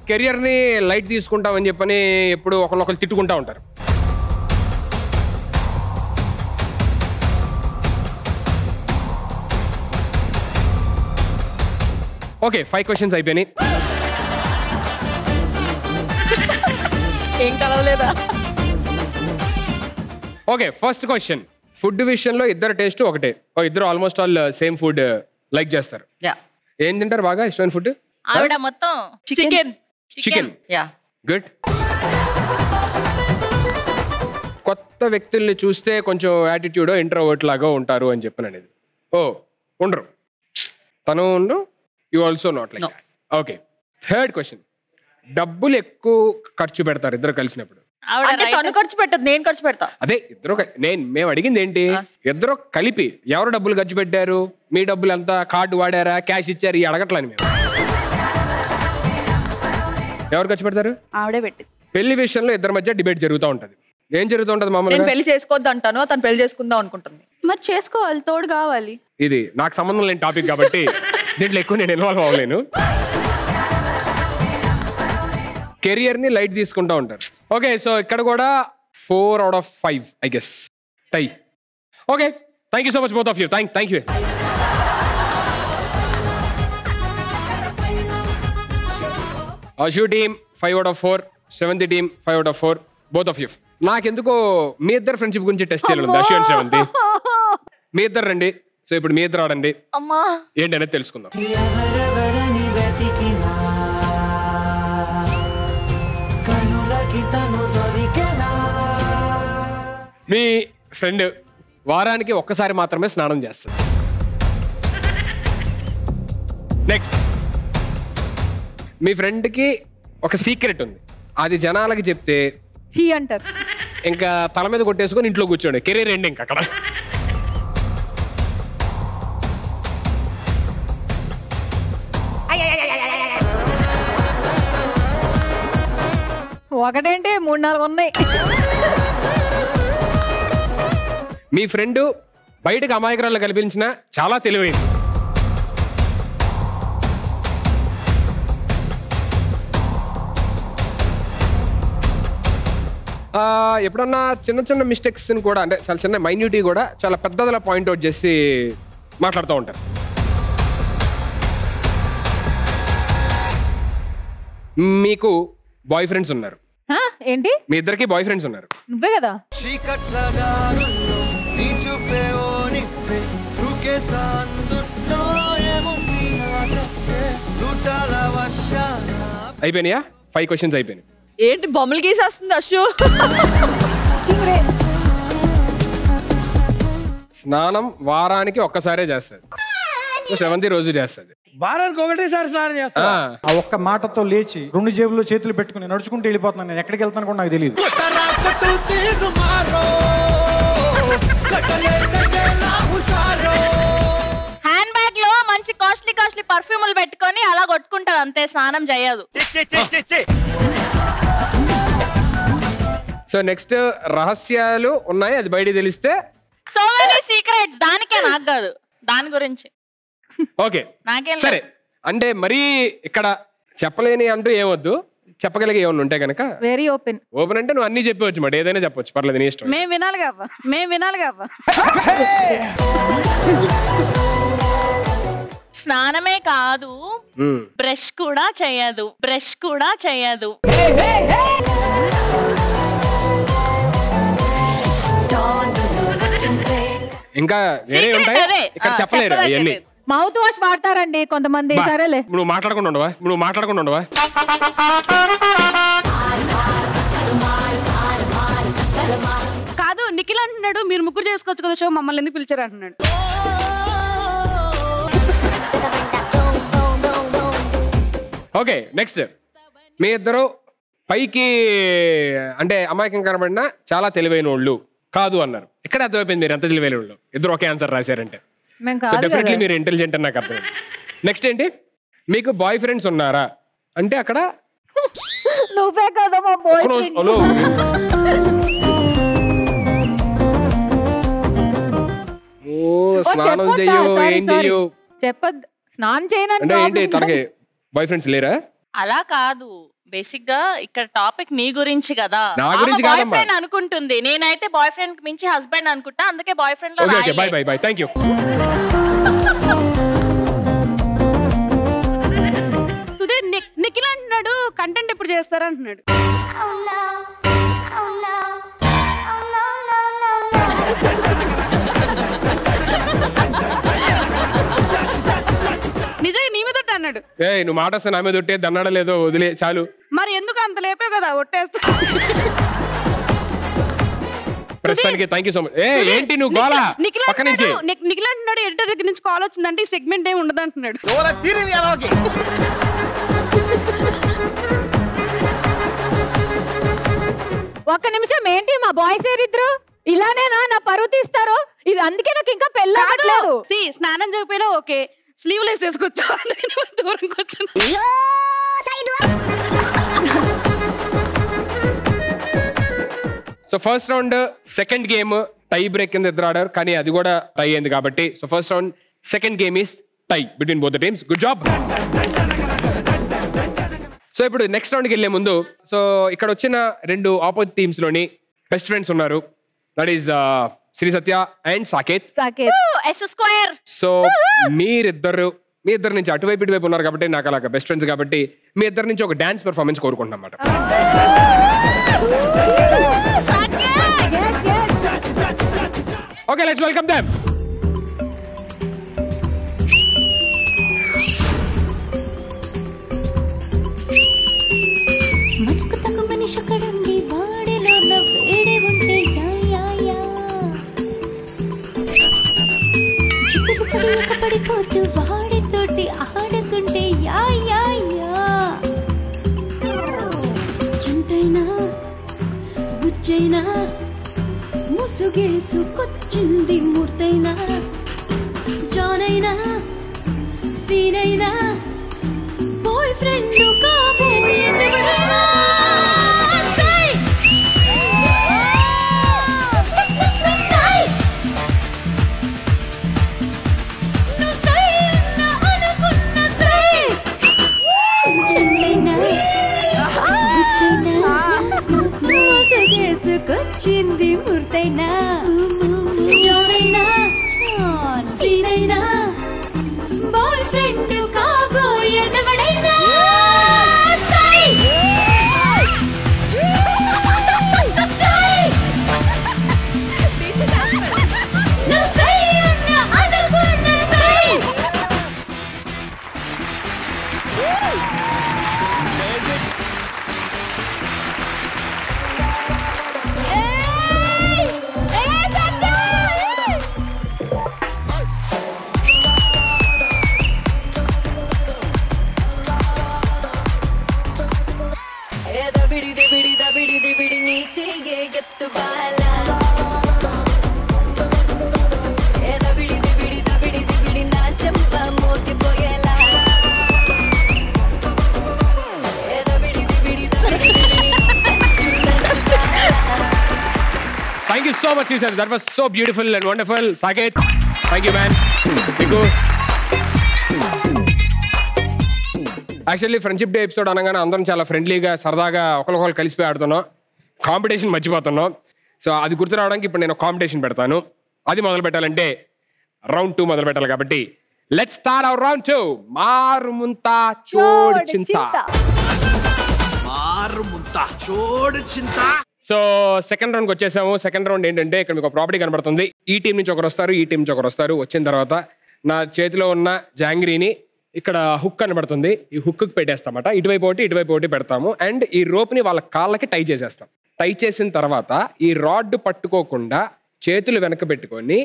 S1: కెరియర్ ని లైట్ తీసుకుంటామని చెప్పని ఎప్పుడు ఒకరినొకరు తిట్టుకుంటా ఉంటారు. ఓకే 5 క్వశ్చన్స్ అయిపోయినాయి.
S8: ఏం కలవలేదా?
S1: Okay first question. ఫుడ్ విషయంలో ఇద్దరు టేస్ట్ ఒకటే, ఇద్దరు almost all same food like చేస్తారు. ఏం తింటారు బాగా ఇష్టమైన ఫుడ్?
S2: ఆవిడ మొత్తం
S1: చికెన్. గుడ్. కొత్త వ్యక్తుల్ని చూస్తే కొంచెం యాటిట్యూడ్ ఇంట్రోవర్ట్ లాగా ఉంటారు అని చెప్పిన అనేది. ఉండరు, తను ఉండు, you also not like that. Okay third question. డబ్బులు ఎక్కువ ఖర్చు పెడతారు ఇద్దరు కలిసినప్పుడు.
S8: అంటే తను ఖర్చు పెట్టదు, నేను ఖర్చు పెడతా.
S1: అదే ఇద్దరు మేము అడిగింది ఏంటి, ఇద్దరు కలిపి ఎవరు డబ్బులు ఖర్చు పెట్టారు, మీ డబ్బులు ఎంత, కార్డు వాడారా, క్యాష్ ఇచ్చారు, ఈ అడగట్లని మేము. ఎవరు ఖర్చు పెడతారు?
S8: ఆవిడే పెట్టి.
S1: పెళ్లి విషయంలో ఇద్దరి మధ్య డిబేట్ జరుగుతూ ఉంటది. ఏం జరుగుతూ ఉంటది మామూలుగా?
S8: నేను పెళ్లి చేసుకోవద్దు అంటాను, తను పెళ్లి చేసుకుందాం అనుకుంటుంది.
S6: మరి చేసుకోవాలి, తోడు కావాలి.
S1: ఇది నాకు సంబంధం లేని టాపిక్ కాబట్టి దీంట్లో ఎక్కువ నేను ఇన్వాల్వ్ అవ్వలేను. కెరియర్ ని లైట్ తీసుకుంటూ ఉంటారు. ఓకే సో ఇక్కడ కూడా 4 out of 5 I guess tie. Okay thank you so much both of you. Thank you. Ashu team 5 out of 4, Sevanthi team 5 out of 4, both of you. నాకెందుకో మీ ఇద్దరు ఫ్రెండ్షిప్ గురించి టెస్ట్ చేయాలి. అశు అండ్ సెవెంతి మీ ఇద్దరు రండి. సో ఇప్పుడు మీ ఇద్దరు ఆడండి, ఏంటనేది తెలుసుకుందాం. మీ ఫ్రెండ్ వారానికి ఒక్కసారి మాత్రమే స్నానం చేస్తుంది. నెక్స్ట్ మీ ఫ్రెండ్కి ఒక సీక్రెట్ ఉంది, అది జనాలకి చెప్తే
S3: హీ అంటారు.
S1: ఇంకా తల మీద కొట్టేసుకొని ఇంట్లో కూర్చోండి, కెరీర్ ఎండింగ్ అక్కడ.
S3: ఒకటేంటి 3-4 ఉన్నాయి.
S1: మీ ఫ్రెండ్ బయటకు అమాయకురాలు కల్పించిన చాలా తెలివైంది. ఎప్పుడన్నా చిన్న చిన్న మిస్టేక్స్ కూడా, అంటే చాలా చిన్న మైన్యూటీ కూడా చాలా పెద్దదిలా పాయింట్అవుట్ చేసి మాట్లాడుతూ ఉంటారు. మీకు బాయ్ ఫ్రెండ్స్ ఉన్నారు.
S3: ఏంటి?
S1: మీ ఇద్దరికి బాయ్ ఫ్రెండ్స్ ఉన్నారు.
S3: నువ్వే కదా.
S1: అయిపోయినాయా? 5 క్వశ్చన్స్ అయిపోయినాయి.
S8: ఏంటి బొమ్మలు గీసేస్తుంది అశు?
S1: స్నానం వారానికి ఒక్కసారే చేస్తుంది, సెవెంతి రోజు చేస్తుంది.
S10: వారానికి ఒకటేసారి స్నానం చేస్తా. ఆ ఒక్క మాటతో లేచి 2 జేబుల్లో చేతులు పెట్టుకుని నడుచుకుంటూ వెళ్ళిపోతున్నాను. నేను ఎక్కడికి వెళ్తాను కూడా నాకు తెలియదు.
S2: హ్యాండ్ బ్యాగ్ లో మంచి కాస్ట్లీ పర్ఫ్యూములు పెట్టుకొని అలా కొట్టుకుంటది అంతే, స్నానం చేయదు.
S1: సో నెక్స్ట్ రహస్యాలు ఉన్నాయి, అది బయట తెలిస్తే
S2: సో మెనీ సీక్రెట్స్. దానికే, నాకు కాదు, దాని గురించి.
S1: ఓకే
S2: నాకేం
S1: సరే. అంటే మరీ ఇక్కడ చెప్పలేని అంటూ ఏమొద్దు, చెప్పగలిగే ఏమన్నా ఉంటే కనుక
S3: వెరీ ఓపెన్.
S1: ఓపెన్ అంటే నువ్వు అన్ని చెప్పవచ్చు మాట, ఏదైనా చెప్పొచ్చు, పర్లేదు, నీ ఇష్టం.
S6: మేము వినాలి కావా.
S2: స్నానమే కాదు, బ్రష్ కూడా చేయదు.
S1: ఇంకా వేరే ఉంటాయి, ఇక్కడ చెప్పలేరు అవన్నీ.
S3: మౌత్ వాష్ వాడతారండి కొంతమంది. సరేలే,
S1: నువ్వు మాట్లాడకుండా ఉండవా?
S6: కాదు, నిఖిల్ అంటున్నాడు మీరు ముగ్గురు చేసుకోవచ్చు కదా షో, మమ్మల్ని ఎందుకు పిలిచారు అంటున్నాడు.
S1: Okay next. మీ ఇద్దరు పైకి అంటే అమాయకం కనబడినా చాలా తెలివైన వాళ్ళు కాదు అన్నారు. ఇక్కడ అర్థమైపోయింది మీరు ఎంత తెలివైన వాళ్ళు. ఇద్దరు ఒకే ఆన్సర్ రాశారంటే డెఫినెట్లీ మీరు ఇంటెలిజెంట్ అని నాకు అర్థమైంది. నెక్స్ట్ ఏంటి, మీకు బాయ్ ఫ్రెండ్స్ ఉన్నారా అంటే అక్కడ
S3: నువ్వే కదా మా బాయ్ ఫ్రెండ్.
S1: స్నానం చెయ్యు, ఏం చెయ్యు
S3: చెప్పద్దు. స్నానం చేయనంటే
S1: ఏంటి, తనకి బాయ్ ఫ్రెండ్స్ లేరా?
S2: అలా కాదు, బేసిక్ గా ఇక్కడ టాపిక్ నీ గురించి కదా.
S1: నా గురించి
S2: బాయ్
S1: కాదమ్మా.
S2: ఫ్రెండ్ అనుకుంటుంది, నేనైతే బాయ్ ఫ్రెండ్ మించి హస్బెండ్ అనుకుంటా, అందుకే బాయ్ ఫ్రెండ్ లో
S1: ఓకే ఓకే బై
S2: రాయలేదు.
S1: By bye thank you.
S6: Sudheer Nikhil అంటున్నాడు కంటెంట్ ఎప్పుడు చేస్తారా అంటున్నాడు. నిజంగా నీ మీద అన్నాడు.
S1: ఏయ్ నువ్వు మాట వస్తే నా మీద ఒట్టే దన్నాడ లేదో వదిలే చాలు.
S6: మరి ఎందుకు అంత లేపే కదా ఒట్టేస్తా.
S1: ప్రస్తుతానికి థ్యాంక్ యూ సో మచ్. ఏ ఏంటి నువ్వు గోలా పక్క నుంచి
S6: నిఖిల్ అంటున్నాడు ఎడిటర్ దగ్గర నుంచి కాల్ వచ్చిందంటే ఈ సెగ్మెంట్ ఏమి ఉండదు అంటున్నాడు.
S3: ఒక్క నిమిషం, ఏంటి మా బాయ్స్ ఇద్దరు ఇలానేనా నా పరువు తీస్తారు? ఇది అందుకే నాకు ఇంకా పెళ్ళి అవ్వట్లేదు.
S6: స్నానం చేయకపోయినా ఓకే, స్లీవ్లెస్ వేసుకొచ్చా దూరం కూర్చున్నా.
S1: So first round second game tie break కింద ఇద్దరు ఆడారు, కానీ అది కూడా టై అయింది కాబట్టి so first round second game is tie between both the teams. Good job. So ఇప్పుడు నెక్స్ట్ రౌండ్కి వెళ్ళే ముందు సో ఇక్కడ వచ్చిన రెండు ఆపోజిట్ టీమ్స్ లోని బెస్ట్ ఫ్రెండ్స్ ఉన్నారు. That is Shri Satya and Saketh.
S2: S².
S1: So మీ ఇద్దరు నుంచి అటువైపు ఇటువైపు ఉన్నారు కాబట్టి నాకు అలాగా బెస్ట్ ఫ్రెండ్స్ కాబట్టి మీ ఇద్దరు నుంచి ఒక డాన్స్ పెర్ఫార్మెన్స్ కోరుకుంటున్నాం అన్నమాట. Okay let's welcome them.
S12: మనకు తగు మనిషి అక్కడుండి వాడిలో వేడి ఉంటే పడిపోతూ వాడితోటి ఆడుకుంటే చింతైనా బుజ్జైనా ముసుగేసుకొచ్చింది మూర్తైనా జానైనా సీనైనా బాయ్ ఫ్రెండ్ కాబోయేదెవడైనా కొచ్చింది మూర్తైనా జోరైనా సీనైనా బాయ్ ఫ్రెండ్ కాబోయేదెవడైనా
S1: Thank you so much, Caesar. That was so beautiful and wonderful. Saket, thank you, man. Niku. Actually friendship day episode అనగానే అందరం చాలా ఫ్రెండ్లీగా సరదాగా ఒకరికొకరు కలిసిపోయి ఆడుతున్నాం, కాంపిటీషన్ మర్చిపోతున్నాం. సో అది గుర్తు రావడానికి ఇప్పుడు నేను కాంపిటీషన్ పెడతాను. అది మొదలు పెట్టాలంటే రౌండ్ 2 మొదలు పెట్టాలి కాబట్టి లెట్స్ స్టార్ట్ అవర్ రౌండ్ 2. మారుముంతా చోడు చింత.
S13: మారుముంతా చోడు చింత.
S1: సో సెకండ్ రౌండ్కి వచ్చేసాము. సెకండ్ రౌండ్ ఏంటంటే ఇక్కడ మీకు ప్రాపర్టీ కనబడుతుంది. ఈ టీం నుంచి ఒకరు వస్తారు, ఈ టీం నుంచి ఒకరు వస్తారు. వచ్చిన తర్వాత నా చేతిలో ఉన్న జాంగ్రీని ఇక్కడ హుక్ కనబడుతుంది, ఈ హుక్కి పెట్టేస్తామట. ఇటువైపు ఒకటి పెడతాము అండ్ ఈ రోప్ని వాళ్ళ కాళ్ళకి టై చేసేస్తాం. టై చేసిన తర్వాత ఈ రాడ్ పట్టుకోకుండా చేతులు వెనక పెట్టుకొని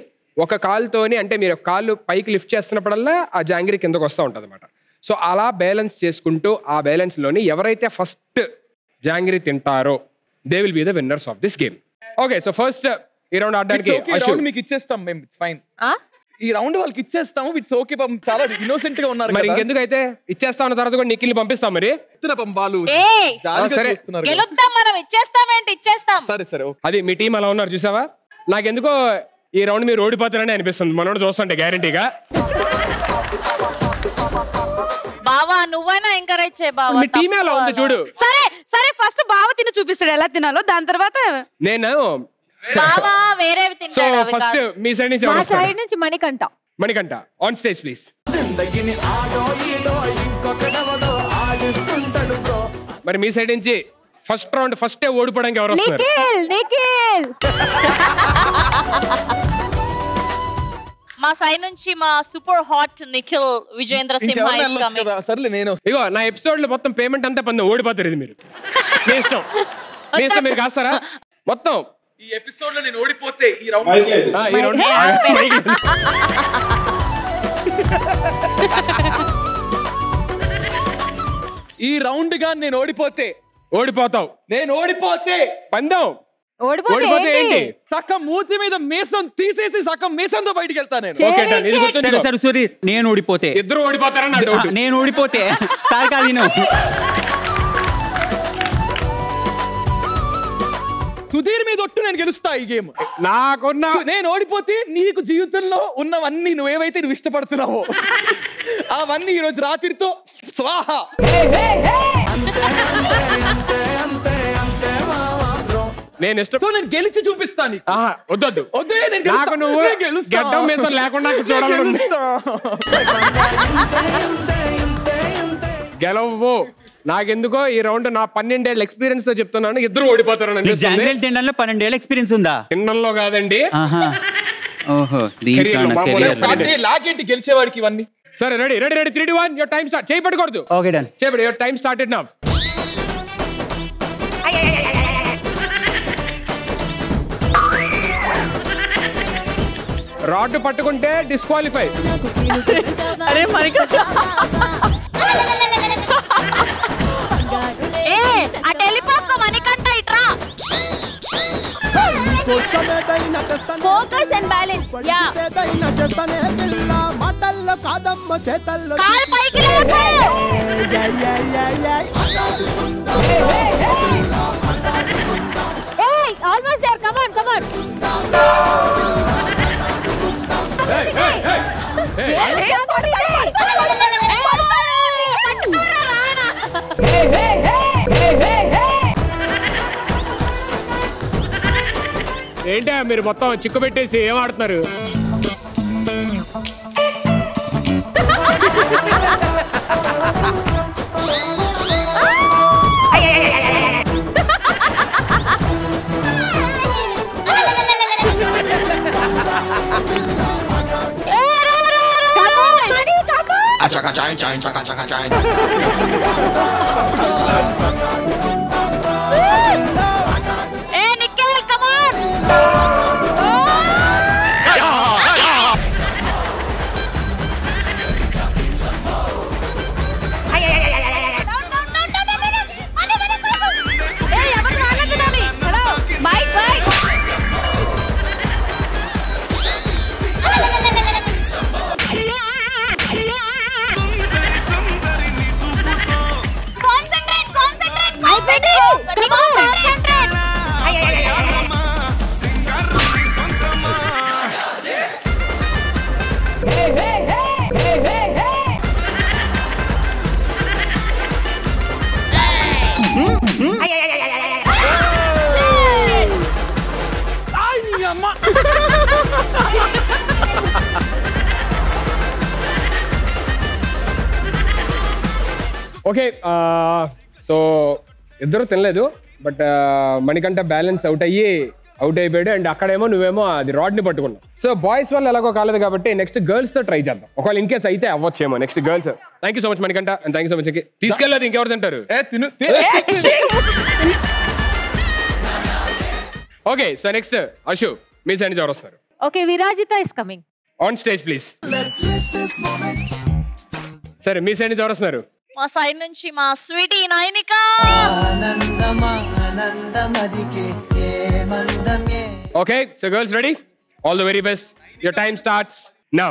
S1: ఒక కాలుతోని, అంటే మీరు కాళ్ళు పైకి లిఫ్ట్ చేస్తున్నప్పుడల్లా ఆ జాంగ్రీ కిందకు వస్తూ ఉంటుంది అనమాట. సో అలా బ్యాలెన్స్ చేసుకుంటూ ఆ బ్యాలెన్స్లోని ఎవరైతే ఫస్ట్ జాంగ్రీ తింటారో they will be the winners of this game. Okay so first ఈ రౌండ్ ఆడడానికి
S5: మీకు ఇచ్చేస్తాం మేము. ఫైన్, ఈ రౌండ్ వాళ్ళకి ఇచ్చేస్తాము. It's okay. చాలా ఇన్నోసెంట్ గా ఉన్నారు.
S1: మరి ఇంకెందుకైతే ఇచ్చేస్తా ఉన్న తర్వాత కూడా నిఖిల్ని పంపిస్తాం. మరి
S2: గెలుద్దాం మనం, ఇచ్చేస్తామేంటి? ఇచ్చేస్తాం.
S5: సరే సరే.
S1: అది మీ టీం అలా ఉన్నారు చూసావా. నాకెందుకో ఈ రౌండ్ మీరు ఓడిపోతారని అనిపిస్తుంది. మనోడు చూస్తుంటే గ్యారంటీగా.
S2: బావా నువ్వైనా ఎంకరేజ్ చేయ బావా.
S1: మీ టీమే అలా ఉంది చూడు.
S6: సరే సరే ఫస్ట్ బావ తిని చూపిస్తాడు ఎలా తినాలో, దాని తర్వాత
S1: నేను
S2: బావా వేరేవి
S1: సో
S2: తింటాడు. అవి
S1: ఫస్ట్
S2: కాదు.
S1: మీ సైడ్ నుంచి
S3: మా
S1: ఎవరు వస్తారు?
S3: సైడ్ నుంచి Manikanta.
S1: Manikanta on stage please. మరి మీ సైడ్ నుంచి ఫస్ట్ రౌండ్ ఫస్టే ఓడిపోవడానికి ఎవరు వస్తారు?
S3: నిఖిల్ నిఖిల్.
S2: మా సైడ్ నుంచి మా super hot Nikhil Vijayendra Simha is coming.
S5: సర్లే నేను
S1: ఇగో నా ఎపిసోడ్ లో మొత్తం పేమెంట్ అంతా పొంది ఓడిపోతారు. ఇది మీరు మీ ఇష్టం, మీ ఇష్టం. మీరు కాస్తారా మొత్తం?
S5: ఈ ఎపిసోడ్ లో నేను ఓడిపోతే ఈ రౌండ్ ఈ రౌండ్ గా నేను
S1: ఓడిపోతావు.
S5: నేను ఓడిపోతే
S1: పందెం
S3: ఓడిపోతే ఏంటి?
S5: సగం మూతి మీద మీసం తీసేసి సగం మీసంతో బయటికి వెళ్తా నేను.
S1: Okay done. ఇది గుర్తుంచుకో.
S7: సరే సూరి, నేను ఓడిపోతే
S1: ఇద్దరు ఓడిపోతారని నా డౌట్.
S7: నేను ఓడిపోతే కాదు కాదు
S5: సుధీర్ మీద ఒట్టు నేను గెలుస్తా ఈ గేమ్.
S1: నాకున్న
S5: నేను ఓడిపోతే నీకు జీవితంలో ఉన్నవన్నీ నువ్వేవైతే నువ్వు ఇష్టపడుతున్నావో అవన్నీ ఈ రోజు రాత్రితో స్వాహ.
S1: నేను ఇష్టం
S5: నేను గెలిచి చూపిస్తాను.
S1: వద్దొద్దు
S5: వద్దే, నేను
S1: నాకు నువ్వు గడ్డం మీసం లేకుండా చూడాలి. గెలవు. నాకెందుకో ఈ రౌండ్ నా 12 ఏళ్ళ ఎక్స్పీరియన్స్ తో చెప్తున్నాను, ఇద్దరు ఓడిపోతారని.
S7: తినడంలో 12 ఏళ్ళ ఎక్స్పీరియన్స్ ఉందా?
S1: తినడంలో కాదండి.
S7: ఓహో,
S5: లాగేంటి గెలిచేవాడికి ఇవన్నీ.
S1: సరే ready ready ready 3 2 1 your time start. చేయబడకూడదు.
S7: Okay done.
S1: చేయబడి your time started now. Rod పట్టుకుంటే డిస్క్వాలిఫై.
S8: అరే మణికంఠ
S2: అటు వెళ్ళిపోక మణికంఠ ఇట్రా. Focus and balance. యా
S14: మాటల్లో కాదమ్మ చేతల్లో
S2: కాలు పైకి లేపు.
S3: ఏయ్ almost there. Come on come on.
S1: ఏంటా మీరు మొత్తం చిక్కు పెట్టేసి ఏం ఆడుతున్నారు? ఓకే సో ఇద్దరు తినలేదు, బట్ మణికంఠ బ్యాలెన్స్ అవుట్ అయిపోయాడు. అండ్ అక్కడేమో నువ్వేమో అది రాడ్ ని పట్టుకున్నావు. సో బాయ్స్ వల్ల ఎలాగో కాలేదు కాబట్టి నెక్స్ట్ గర్ల్స్ తో ట్రై చేద్దాం. ఒకవేళ ఇన్కేస్ అయితే అవ్వచ్చేమో next girls. Thank you so much Manikanta, and thank you so much. తీసుకెళ్ళలేదు ఇంకెవరు తింటారు? ఓకే సో నెక్స్ట్ అశు, మీ సైడ్ నుంచి ఎవరు వస్తారు?
S3: Okay Virajitha is coming.
S1: On stage please. సరే మీ సైడ్ నుంచి ఎవరు వస్తున్నారు?
S2: మా సైడ్ నుంచి మా sweetie Nainika.
S1: Okay so girls ready? All the very best. Your time starts now.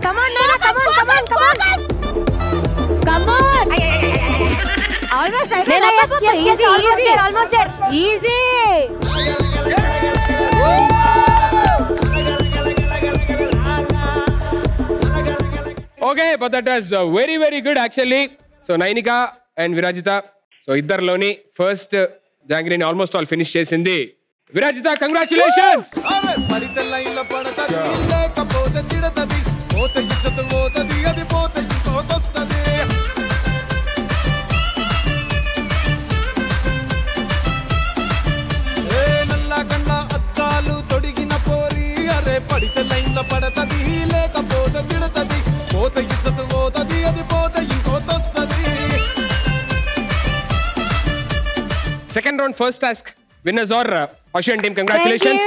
S3: Come on, Nana, come on, come on, come on. Come on. Almost there. Nana, yes, almost there. Easy.
S1: Okay but that was very very good actually. So Nainika and Virajitha, so ఇద్దరిలోని first జాంగ్రీని almost all finish చేసింది Virajitha. Congratulations.
S11: పడితే లైన్ల పడతది లేకపోతే తిడతది పోతే ఇజ్జత్ పోతది అది పోతే ఇంకోతొస్తది.
S1: Second round first task winners are Asian team. Congratulations.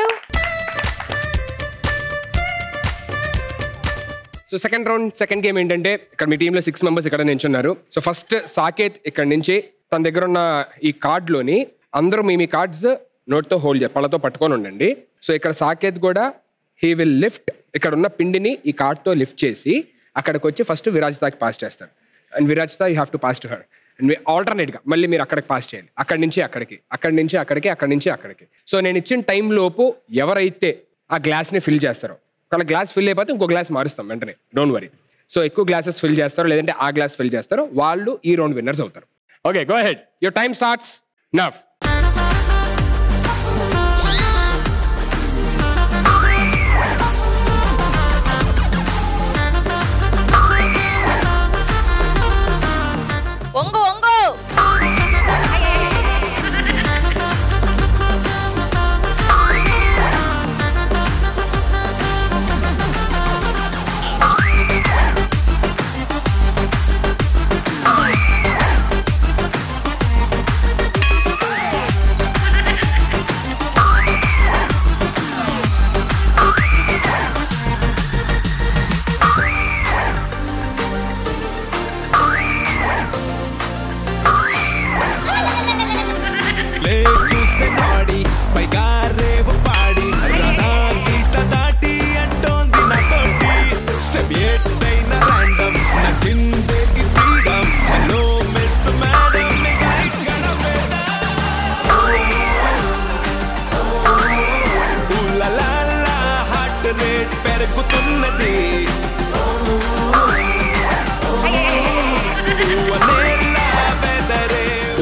S1: So second round second game ఏంటంటే ఇక్కడ మీ టీంలో 6 మెంబర్స్ ఇక్కడ నించున్నారు. సో ఫస్ట్ సాకేత్ ఇక్కడ నుంచి తన దగ్గర ఉన్న ఈ కార్డ్లోని అందరూ మీ కార్డ్స్ నోట్తో హోల్డ్ పళ్ళతో పట్టుకొని ఉండండి. సో ఇక్కడ సాకేత్ కూడా హీ విల్ లిఫ్ట్ ఇక్కడ ఉన్న పిండిని ఈ కార్డ్తో లిఫ్ట్ చేసి అక్కడికి వచ్చి ఫస్ట్ విరాజితాకి పాస్ చేస్తారు. And Virajitha you have to pass to her. And ఆల్టర్నేట్గా మళ్ళీ మీరు అక్కడికి పాస్ చేయాలి. అక్కడి నుంచి అక్కడికి, అక్కడి నుంచి అక్కడికి, అక్కడి నుంచి అక్కడికి. సో నేను ఇచ్చిన టైం లోపు ఎవరైతే ఆ గ్లాస్ని ఫిల్ చేస్తారో, ఒకవేళ గ్లాస్ ఫిల్ అయిపోతే ఇంకో గ్లాస్ మారుస్తాం వెంటనే, డోంట్ వరీ. సో ఎక్కువ గ్లాసెస్ ఫిల్ చేస్తారో లేదంటే ఆ గ్లాస్ ఫిల్ చేస్తారో వాళ్ళు ఈ రౌండ్ విన్నర్స్ అవుతారు. Okay go ahead, your time starts now.
S2: ఒంగు ఒంగు.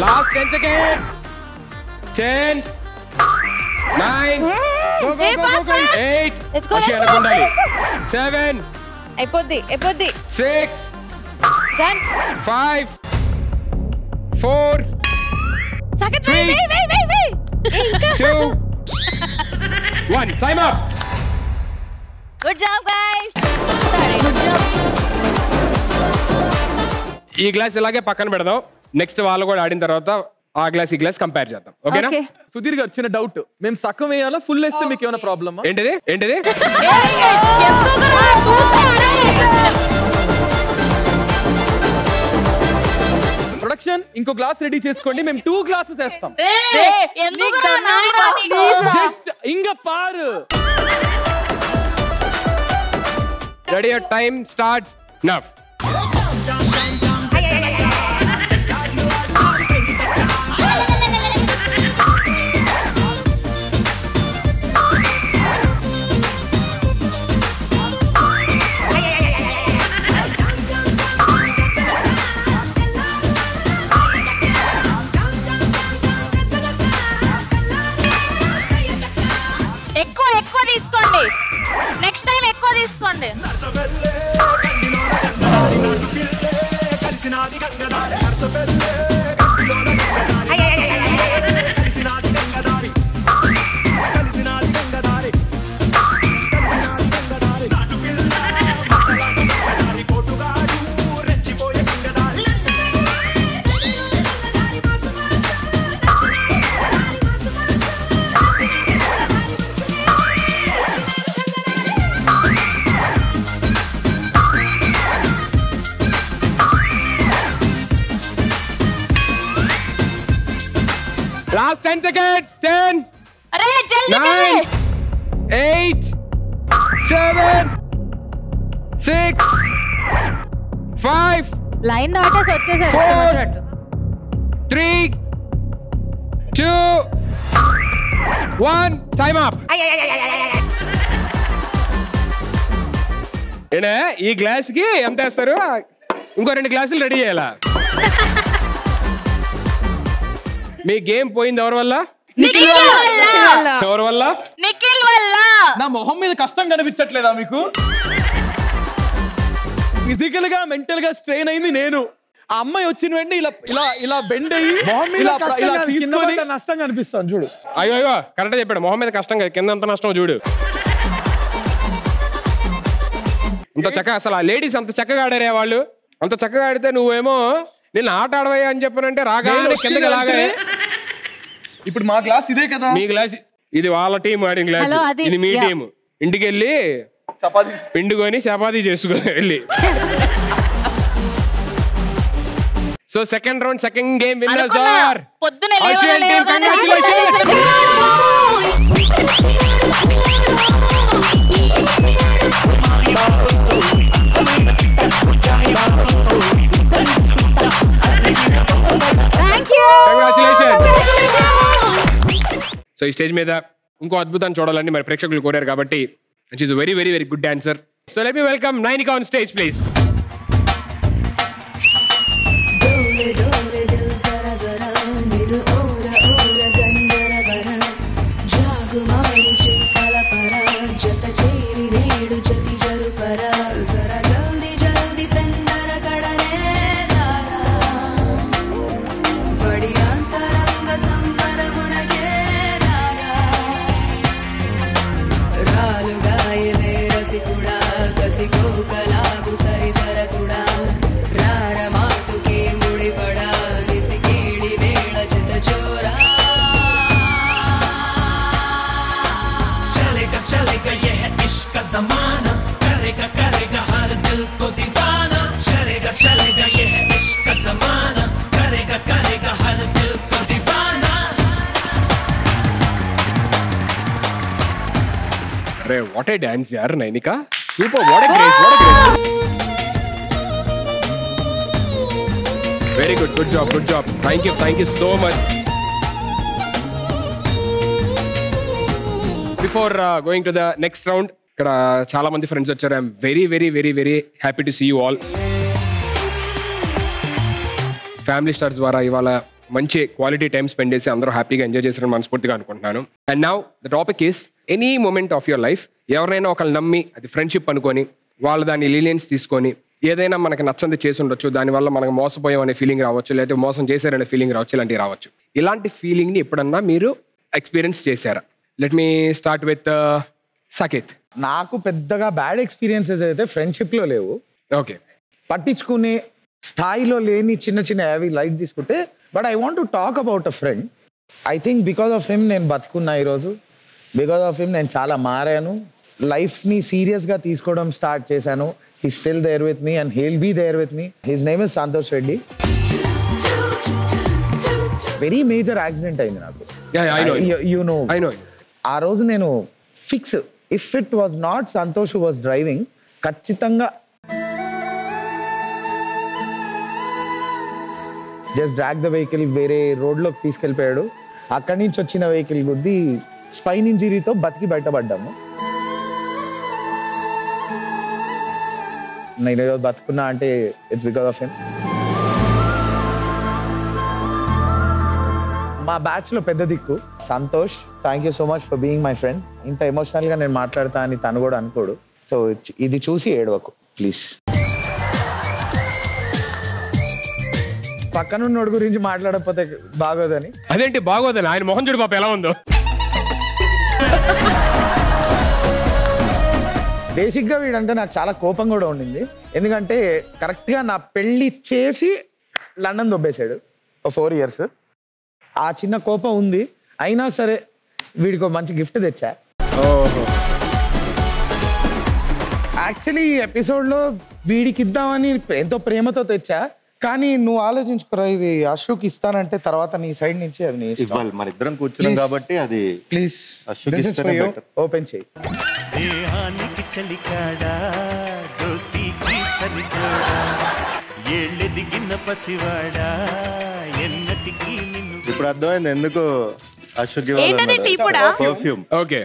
S1: Last 10 seconds. 10, 9, go, go, go, go, go. 8, Ashi anakundali. 7,
S3: అయిపోద్ది
S1: 6, 5, 4, 3, 2, 1. Time up.
S3: Good job guys.
S1: ఈ గ్లాస్ ఇలాగే పక్కన పెడదాం. నెక్స్ట్ వాళ్ళు కూడా ఆడిన తర్వాత ఆ గ్లాస్ ఈ గ్లాస్ కంపేర్ చేద్దాం. ఓకేనా?
S5: సుధీర్ గారు చిన్న డౌట్, మేము సగం వేయాలా ఫుల్ వేస్తే మీకు ఏమైనా ప్రాబ్లమా?
S1: ఏంటిది ఏంటిది?
S5: ప్రొడక్షన్ ఇంకో గ్లాస్ రెడీ చేసుకోండి, మేము 2 గ్లాసెస్ వేస్తాం. జస్ట్ ఇంగ పారు.
S1: Ready, your time starts now.
S2: ఎక్కువ తీసుకోండి, నెక్స్ట్ టైం ఎక్కువ తీసుకోండి.
S1: Last 10 seconds. 10,
S2: अरे जल्दी
S1: 9, 8, 7, 6, 5,
S3: లైన్ దాటేసి వచ్చేసారు.
S1: 4, 3, 2, 1. Time up. ఏనా ఈ గ్లాస్ కి ఎంత వేస్తారు? ఇంకో 2 గ్లాసులు రెడీ చేయాలా? మీ గేమ్ పోయింది ఎవరి వల్ల? ఎవరి వల్ల?
S2: నిఖిల్ వల్ల.
S5: నా మొహం మీద కష్టం కనిపించట్లేదా మీకు? ఫిజికల్ గా మెంటల్ గా స్ట్రెయిన్ అయింది నేను. ఆ అమ్మాయి వచ్చిన వెంటనే ఇలా ఇలా ఇలా బెండ్ అయ్యి
S10: మొహం మీద నష్టం కనిపిస్తాను చూడు.
S1: అయ్యో కరెక్ట్ చెప్పాడు. మొహం మీద కష్టం కదా, కింద అంత నష్టం చూడు. అంత చక్కగా అసలు ఆ లేడీస్ అంత చక్కగా ఆడారే వాళ్ళు. అంత చక్కగా ఆడితే నువ్వేమో నేను ఆట ఆడవయ్యా అని చెప్పానంటే రాగానే కిందకి లాగానే.
S5: ఇప్పుడు మా గ్లాస్ ఇదే కదా.
S1: మీ గ్లాస్ ఇది వాళ్ళ టీం ఆడిన గ్లాస్, ఇది మీ టీం. ఇంటికి వెళ్ళి
S5: చపాతీ
S1: పిండుకొని చపాతీ చేసుకో వెళ్ళి. So second round second game winners are
S2: పొద్దునే
S1: సో ఈ స్టేజ్ మీద ఇంకో అద్భుతాన్ని చూడాలని మరి ప్రేక్షకులు కోరారు కాబట్టి which is very very very good dancer. So let me welcome Nainika on stage please.
S4: ज़माना करेगा करेगा हर दिल को दीवाना चलेगा चलेगा ये है इश्क का ज़माना करेगा करेगा हर दिल को दीवाना.
S1: अरे व्हाट ए डांस यार Nainika, super, what a grace, what a grace. Very good, good job, thank you so much. Before going to the next round, ఇక్కడ చాలా మంది ఫ్రెండ్స్ వచ్చారు. I'm very very very very happy to see you all. Family Stars ద్వారా ఇవాళ మంచి quality time spend చేసి అందరూ హ్యాపీగా ఎంజాయ్ చేశారని మనస్ఫూర్తిగా అనుకుంటున్నాను. And now the topic is any moment of your life. ఎవరైనా ఒకళ్ళు నమ్మి అది ఫ్రెండ్షిప్ అనుకొని వాళ్ళు దాన్ని లీనియన్స్ తీసుకొని ఏదైనా మనకి నచ్చంది చేసి ఉండొచ్చు, దానివల్ల మనకు మోసపోయాం అనే ఫీలింగ్ రావచ్చు, లేకపోతే మోసం చేశారనే ఫీలింగ్ రావచ్చు, ఇలాంటివి రావచ్చు. ఇలాంటి ఫీలింగ్ని ఎప్పుడన్నా మీరు ఎక్స్పీరియన్స్ చేశారా? Let me start with Saketh.
S15: నాకు పెద్దగా బ్యాడ్ ఎక్స్పీరియన్సెస్ అయితే ఫ్రెండ్షిప్లో లేవు.
S1: ఓకే,
S15: పట్టించుకునే స్థాయిలో లేని చిన్న చిన్న అవి లైట్ తీసుకుంటే. But I want to talk about a friend. I think because of him నేను బతుకున్నా ఈరోజు. బికాస్ ఆఫ్ హిమ్ నేను చాలా మారాను. లైఫ్ని సీరియస్గా తీసుకోవడం స్టార్ట్ చేశాను. He still there with me and he'll be there with me. His name is Santosh Reddy. Very major accident అయింది నాకు. యు నో, ఆ రోజు నేను fix, if it was not Santosh who was driving, ఖచ్చితంగా జస్ట్ డ్రాగ్ ద వెహికల్ వేరే రోడ్లోకి తీసుకెళ్ళిపోయాడు. అక్కడి నుంచి వచ్చిన వెహికల్ గుద్ది స్పైన్ ఇంజరీతో బతికి బయటపడ్డాము. నేను ఈరోజు బతుకున్నా అంటే ఇట్స్ బికాస్ ఆఫ్ హిమ్. మా బ్యాచ్లో పెద్ద దిక్కు Santosh. Thank you so much for being my friend. ఇంత ఎమోషనల్గా నేను మాట్లాడతా అని తను కూడా అనుకోడు. సో ఇది చూసి ఏడవకు ప్లీజ్. పక్కనున్నోడు గురించి మాట్లాడకపోతే బాగోదని.
S1: అదేంటి బాగోదని? ఆయన మొహం చూడు పాప ఎలా ఉందో.
S15: బేసిక్గా వీడంటే నాకు చాలా కోపం కూడా ఉండింది. ఎందుకంటే కరెక్ట్గా నా పెళ్ళి చేసి లండన్ దొబ్బేశాడు 4 years. ఆ చిన్న కోపం ఉంది. అయినా సరే వీడికి ఒక మంచి గిఫ్ట్ తెచ్చా. యాక్చువల్లీ ఈ ఎపిసోడ్లో వీడికి ఇద్దామని ఎంతో ప్రేమతో తెచ్చా. కానీ నువ్వు ఆలోచించుకోరా, ఇది అశోక్ ఇస్తానంటే తర్వాత నీ సైడ్ నుంచి అది నీ ఇష్టం.
S16: మన ఇద్దరం కూర్చున్నాం కాబట్టి అది
S15: ప్లీజ్ ఓపెన్ చేయి.
S17: స్నేహానికి చలికాడా, దోస్తీకి సరిజోడా, ఏళ్ళెదిగిన పసివాడా, ఎన్నటికీ నిన్ను.
S16: ఇప్పుడు అర్థమైంది ఎందుకు అశోక్ పర్ఫ్యూమ్.
S1: ఓకే,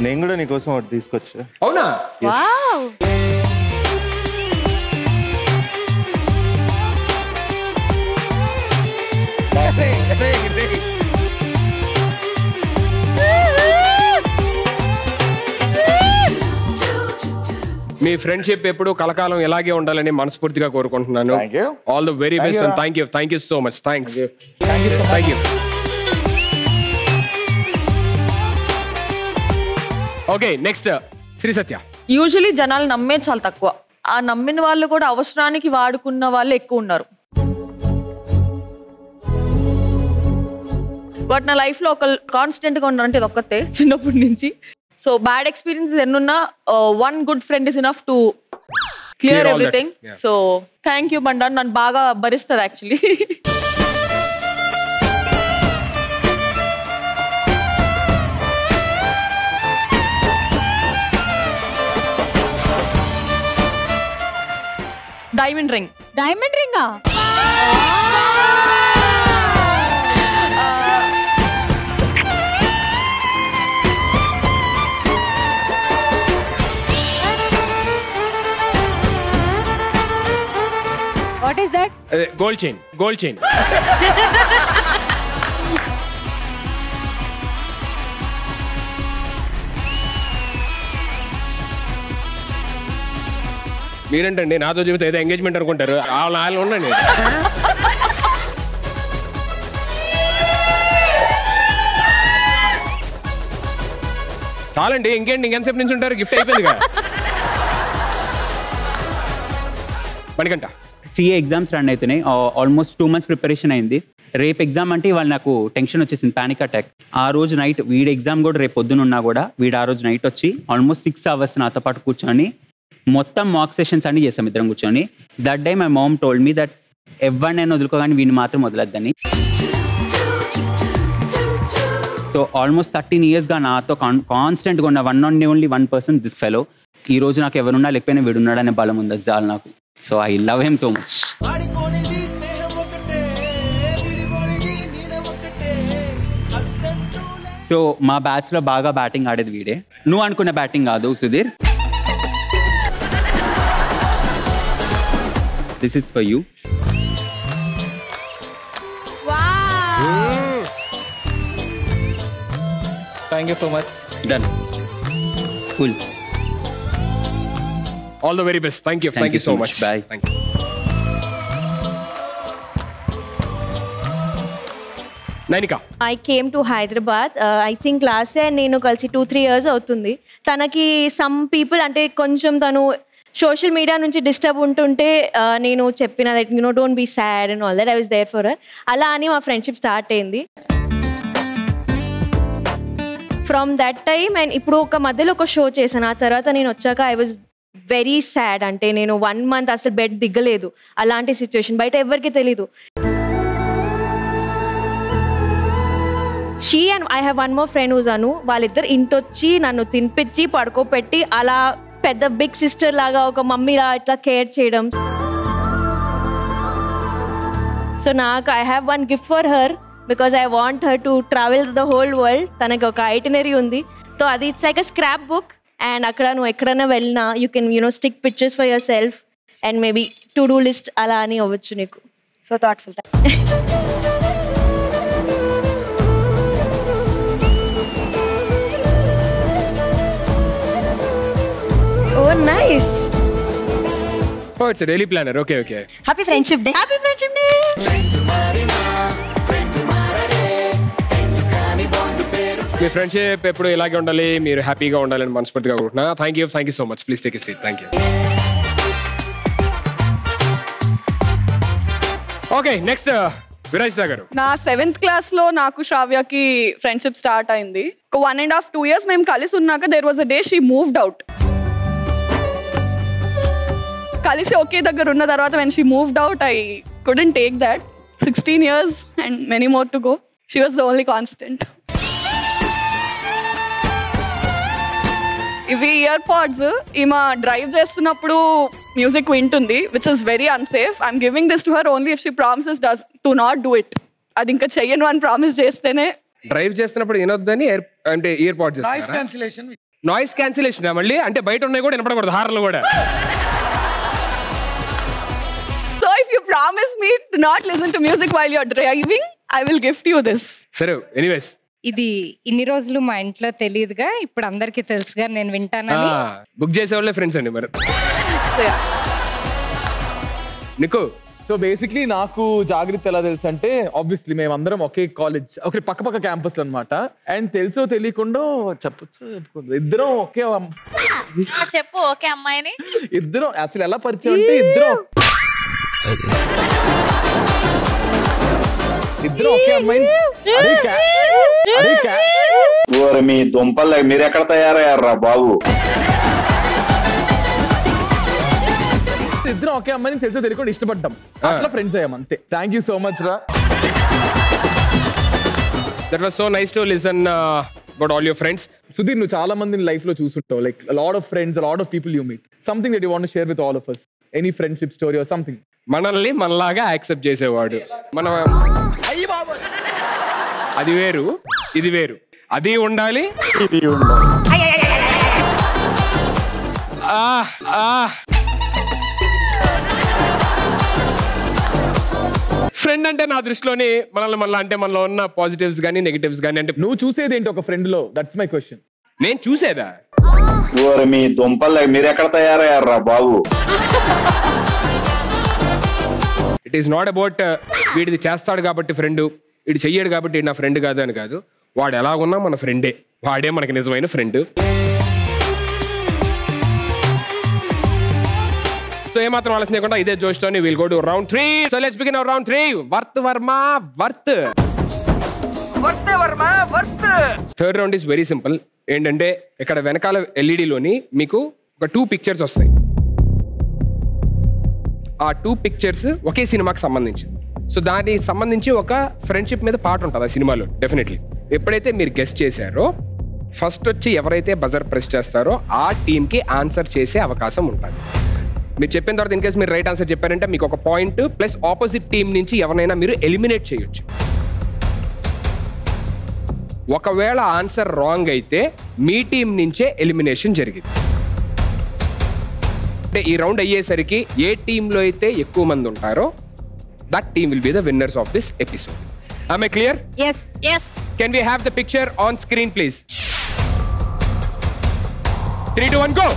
S16: నేను కూడా నీకోసం ఒకటి తీసుకొచ్చా.
S1: అవునా?
S2: వావ్.
S1: మీ ఫ్రెండ్షిప్ ఎప్పుడు కలకాలం ఇలాగే ఉండాలని మనస్ఫూర్తిగా కోరుకుంటున్నాను. All the very best and thank you so much. Thanks. Thank you. Okay, next Shri Satya.
S18: Usually జనాలు నమ్మే చాలా తక్కువ. ఆ నమ్మిన వాళ్ళు కూడా అవసరానికి వాడుకున్న వాళ్ళు ఎక్కువ ఉన్నారు. బట్ నా లైఫ్ లో ఒక కాన్స్టెంట్ గా ఉన్నారంటే ఇది ఒక్కతే చిన్నప్పటి నుంచి. సో బ్యాడ్ ఎక్స్పీరియన్సెస్ ఎన్నున్నా one good friend is enough to clear everything. So thank you బండా, నన్ను బాగా భరిస్తుంది యాక్చువల్లీ. Diamond ring.
S3: డైమండ్ రింగా? What is that?
S1: Gold chain. మీరేంటండి నాతో చెబితే ఏదో ఎంగేజ్మెంట్ అనుకుంటారు. వాళ్ళు ఉండండి. చాలండి, ఇంకేంటి, ఇంకెంతసేపు నుంచి ఉంటారు? గిఫ్ట్ అయిపోయింది కదా. మణికంఠ.
S7: సిఏ ఎగ్జామ్స్ రన్ అవుతున్నాయి. ఆల్మోస్ట్ 2 months ప్రిపరేషన్ అయింది. రేపు ఎగ్జామ్ అంటే ఇవాళ నాకు టెన్షన్ వచ్చేసింది, పానిక్ అటాక్. ఆ రోజు నైట్ వీడి ఎగ్జామ్ కూడా రేపు పొద్దున ఉన్నా కూడా వీడు ఆ రోజు నైట్ వచ్చి ఆల్మోస్ట్ 6 hours నాతో పాటు కూర్చొని మొత్తం మాక్ సెషన్స్ అన్ని చేస్తాం ఇద్దరం కూర్చొని. That day my mom told me that ఎవరినైనా వదులుకోగానే వీడిని మాత్రం వదలద్దని. సో ఆల్మోస్ట్ 13 yearsగా నాతో కాన్స్టెంట్గా ఉన్న ఓన్లీ 1 person దిస్ ఫెలో. ఈ రోజు నాకు ఎవరున్నా లేకపోయినా వీడున్నాడనే బలం ఉంది, అది చాలు నాకు. So I love him so much. So మా బ్యాచ్ లో బాగా బ్యాటింగ్ ఆడేది వీడే. నువ్వు అనుకున్న బ్యాటింగ్ కాదు Sudheer. This is for you.
S5: Thank you so much.
S7: Done. Cool.
S1: All the very best. Thank you so much.
S7: Bye.
S1: Thank you. Nainika.
S19: I came to Hyderabad. I think last year నేను కలిసి 2-3 years అవుతుంది. తనకి some people అంటే కొంచెం తను social media నుంచి disturb ఉంటుంటే నేను చెప్పిన that you know don't be sad and all that. I was there for her. అలా అని మా ఫ్రెండ్షిప్ స్టార్ట్ అయింది. ఫ్రమ్ దట్ టైమ్ అండ్ ఇప్పుడు ఒక మధ్యలో ఒక షో చేశాను. ఆ తర్వాత నేను వచ్చాక ఐ వాజ్ వెరీ సాడ్. అంటే నేను 1 month అసలు బెడ్ దిగ్గలేదు. అలాంటి సిచ్యువేషన్ బయట ఎవరికి తెలీదు. She and I have one more friend whose Anu. వాళ్ళిద్దరు ఇంటొచ్చి నన్ను తినిపించి పడుకోపెట్టి అలా పెద్ద బిగ్ సిస్టర్ లాగా ఒక మమ్మీలా ఇట్లా కేర్ చేయడం. సో నాకు I have one gift for her because I want her to travel the whole world. తనకి ఒక ఐటినరీ ఉంది. సో అది it's like a scrap book. And అక్కడ నువ్వు ఎక్కడైనా వెళ్ళినా you can stick pictures for your self and maybe to do list అలా అని అవ్వచ్చు నీకు. So thoughtful.
S3: Oh, nice.
S1: Oh, it's a daily planner. Okay.
S3: Happy Friendship Day.
S19: Happy Friendship Day.
S1: మీ friendship ఎప్పుడు ఇలాగే ఉండాలి, మీరు హ్యాపీగా ఉండాలని మనస్ఫూర్తిగా కోరుకుంటున్నా. Thank you so much. Please take a seat. Thank you. Okay, next Virajitha garu.
S6: నా 7th class లో నాకు శ్రావ్యకి ఫ్రెండ్షిప్ స్టార్ట్ అయింది. 1.5-2 years మేము కలిసి ఉన్నాక there was a day she moved out. కలిసి ఒకే దగ్గర ఉన్న తర్వాత when she moved out I couldn't take that. 16 years and many more to go. She was the only constant. ఇవి ఇయర్ పాడ్స్. ఈమె డ్రైవ్ చేస్తున్నప్పుడు మ్యూజిక్ వింటుంది, which is very unsafe. I'm giving this to her only if she promises to not do it. అది ఇంకా చెయ్యను అని promise చేస్తేనే.
S1: Drive చేస్తున్నప్పుడు వినొద్దని అంటే year pads
S10: noise cancellation.
S1: Noise cancellation మళ్ళీ అంటే బయట ఉన్నాయి కూడా వినపడకూడదు హార్లు కూడా.
S6: So if you promise me to not listen to music while you're driving, I will gift you this.
S1: సరే ఎనీవేస్
S9: ఇది ఇన్ని రోజులు మా ఇంట్లో తెలియదుగా, ఇప్పుడు అందరికి తెలుసుగా నేను వింటానని.
S1: బుక్ చేసే వాళ్ళే ఫ్రెండ్స్ అండి మరి. నీకు
S5: సో బేసిక్లీ నాకు జాగ్రత్త ఎలా తెలుసు అంటే ఆబ్వియస్లీ మేమందరం ఒకే కాలేజ్ ఒకే పక్క క్యాంపస్ లో అనమాట. అండ్ తెలుసో తెలియకుండా చెప్పొచ్చు ఇద్దరం ఒకే
S2: చెప్పు ఓకే అమ్మాయిని.
S5: ఇద్దరం అసలు ఎలా పరిచయం అంటే ఇద్దరం ఒకే అమ్మాయిని.
S20: మీ దుంపల్ మీరు ఎక్కడ తయారయ్యారా బాబు?
S5: ఇద్దరం ఒకే అమ్మాయిని తెలుసో తెలియకుండా ఇష్టపడ్డాం, అట్లా ఫ్రెండ్స్ అయ్యాం అంతే. థ్యాంక్ యూ సో మచ్ రా.
S1: That was so nice to listen about all your friends.
S5: Sudheer, నువ్వు చాలా మందిని లైఫ్ లో చూసుంటావు, like lot of friends, lot of people you meet. Something that you want to share with all of us, any friendship story or something.
S1: మనల్ని మనలాగా accept చేసేవాడు, మన అది వేరు ఇది వేరు, అది ఉండాలి ఇది ఉండాలి. ఫ్రెండ్ అంటే నా దృష్టిలోని మనల్ని మళ్ళీ అంటే మనలో ఉన్న పాజిటివ్స్ కానీ నెగటివ్స్ కానీ. అంటే
S5: నువ్వు చూసేది ఏంటి ఒక ఫ్రెండ్ లో? That's my question.
S1: నేను చూసేదా?
S20: మీ దుంపల్ మీరు ఎక్కడ తయారయ్యారా బాబు?
S1: ఇట్ ఈస్ నాట్ అబౌట్ వీడిది చేస్తాడు కాబట్టి ఫ్రెండ్, వీడు చెయ్యాడు కాబట్టి నా ఫ్రెండ్ కాదు అని కాదు. వాడు ఎలాగున్నా మన ఫ్రెండే, వాడే మనకి నిజమైన ఫ్రెండ్. సో ఏమాత్రం ఆలస్యం లేకుండా ఇదే జోష్తోని will go to round 3. So let's begin our round 3. Worth Varma worth. Third round is very simple. ఏంటంటే ఇక్కడ వెనకాల ఎల్ఈడిలోని మీకు ఒక 2 పిక్చర్స్ వస్తాయి. ఆ 2 పిక్చర్స్ ఒకే సినిమాకి సంబంధించి. సో దానికి సంబంధించి ఒక ఫ్రెండ్షిప్ మీద పాట ఉంటుంది ఆ సినిమాలో డెఫినెట్లీ. ఎప్పుడైతే మీరు గెస్ట్ చేశారో ఫస్ట్ వచ్చి ఎవరైతే బజర్ ప్రెస్ చేస్తారో ఆ టీంకి ఆన్సర్ చేసే అవకాశం ఉంటుంది. మీరు చెప్పిన తర్వాత ఇన్ కేసు మీరు రైట్ ఆన్సర్ చెప్పారంటే మీకు ఒక పాయింట్ ప్లస్ ఆపోజిట్ టీం నుంచి ఎవరైనా మీరు ఎలిమినేట్ చేయొచ్చు. ఒకవేళ ఆన్సర్ రాంగ్ అయితే మీ టీం నుంచే ఎలిమినేషన్ జరిగింది. అంటే ఈ రౌండ్ అయ్యేసరికి ఏ టీంలో అయితే ఎక్కువ మంది ఉంటారో that team will be the winners of this episode. Am I clear?
S3: Yes.
S2: Yes.
S1: Can we have the picture on screen please? 3, 2, 1 go.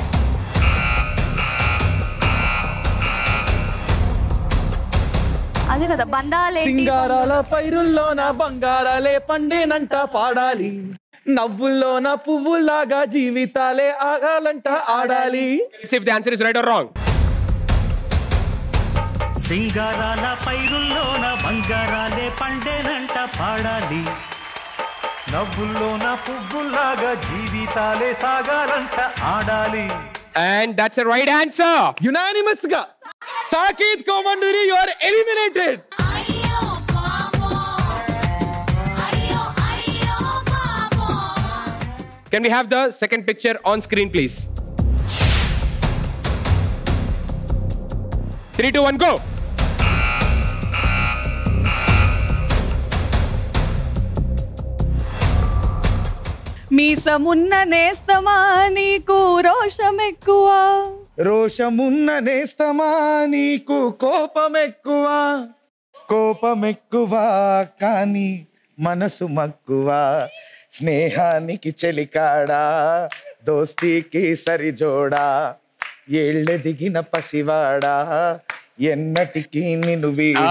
S2: అదే కదా బంధాలేంటి
S5: సింగారాల పైరుల్లో నా బంగారాలే పండేనంట పాడాలి, నవ్వుల్లో నా పువ్వులాగా జీవితాలే ఆగాలంట ఆడాలి.
S1: Let's see if the answer is right or wrong.
S17: సింగారాల పైరుల్లోన బంగారాలే పండేనంట పాడాలి, నవ్వుల్లోన పువ్వుల్లాగా జీవితాలే సాగాలంట ఆడాలి.
S1: And that's a right answer.
S5: Unanimous గా Saketh Komanduri, you are eliminated.
S1: Can we have the second picture on screen please? 3, 2, 1 go.
S6: మీసమున్న నేస్తమా నీకు రోషం ఎక్కువ,
S15: రోషమున్న నేస్తమా నీకు కోపం ఎక్కువ, కోపం ఎక్కువ కానీ మనసు మక్కువ, స్నేహానికి చెలికాడా దోస్తీకి సరిజోడా, ఏళ్ళెదిగిన పసివాడా ఎన్నటికి నిన్ను వీడా.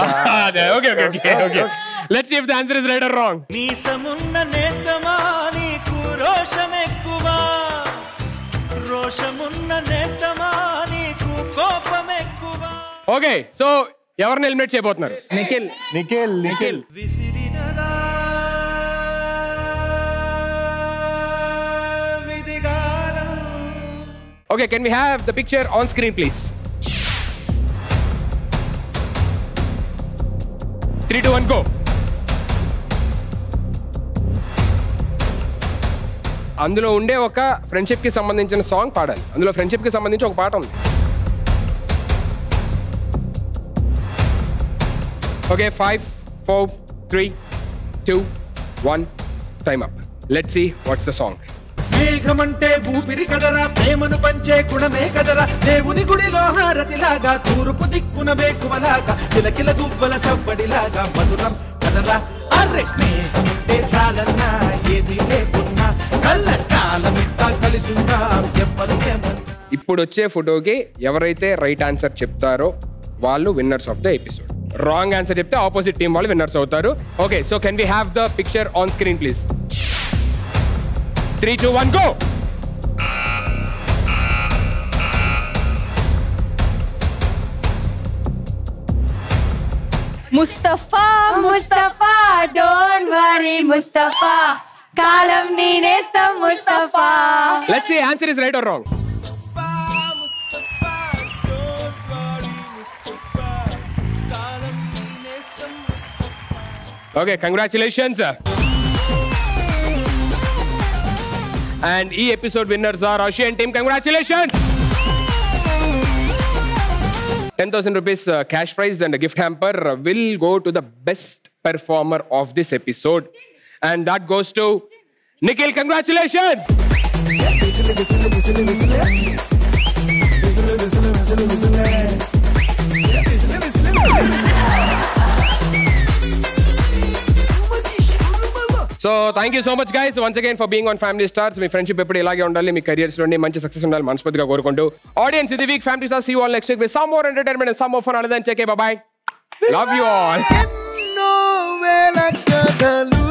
S1: Okay. Let's see if the answer is right or wrong.
S17: మీసమున్న నేస్తమా నీకు రోషం ఎక్కువ, రోషమున్న నేస్తమా నీకు కోపం ఎక్కువ.
S1: Okay, so ఎవరిని ఎలిమినేట్ చేయబోతున్నారు?
S5: Nikhil.
S16: Nikhil Nikhil
S17: విసిరినదా విధిగానం.
S1: Okay, can we have the picture on screen please? 3, 2, 1 go. అందులో ఉండే ఒక ఫ్రెండ్షిప్ కి సంబంధించిన సాంగ్ పాడాలి. అందులో ఫ్రెండ్షిప్ కి సంబంధించి ఒక పాట ఉంది. Okay, 5, 4, 3, 2, 1 time up. Let's see what's the song.
S11: స్నేహమంటే ఊపిరి కదరా, ప్రేమను పంచే గుణమే కదరా, దేవుని గుడిలో హారతిలాగా, తూర్పు దిక్కున వేకువలాగా, కిలకిల గువ్వల సవ్వడిలాగా మధురం కదరా. అర్రె స్నేహముంటే చాలన్నా, ఏది లేకున్నా కళ్ళ కాలమిట్టా కలిసిందా ఎవ్వరు ఏమన్నా.
S1: ఇప్పుడు వచ్చే ఫోటోకి ఎవరైతే రైట్ ఆన్సర్ చెప్తారో వాళ్ళు winners of the episode. Wrong answer చెప్తే ఆపోజిట్ టీం వాళ్ళు విన్నర్స్ అవుతారు. Okay, so can we have the picture on screen please? 3, 2, 1 go.
S3: Mustafa Mustafa don't worry Mustafa, కాలం నీ నేస్తం Mustafa.
S1: Let's see answer is right or wrong. Okay, congratulations. And e episode winners are Ashian team. Congratulations. 10,000 rupees cash prize and a gift hamper will go to the best performer of this episode, and that goes to Nikhil. Congratulations. So thank you so much guys once again for being on family stars. Me friendship ఎప్పుడు ఇలాగే ఉండాలి, మీ careers లోని మంచి success ఉండాలి మనస్ఫూర్తిగా కోరుకుంటూ audience ఇది week Family Stars. See you all next week with some more entertainment and some more fun. Other than check. Bye bye. Love you all.
S11: ఎన్నో వేల కథలు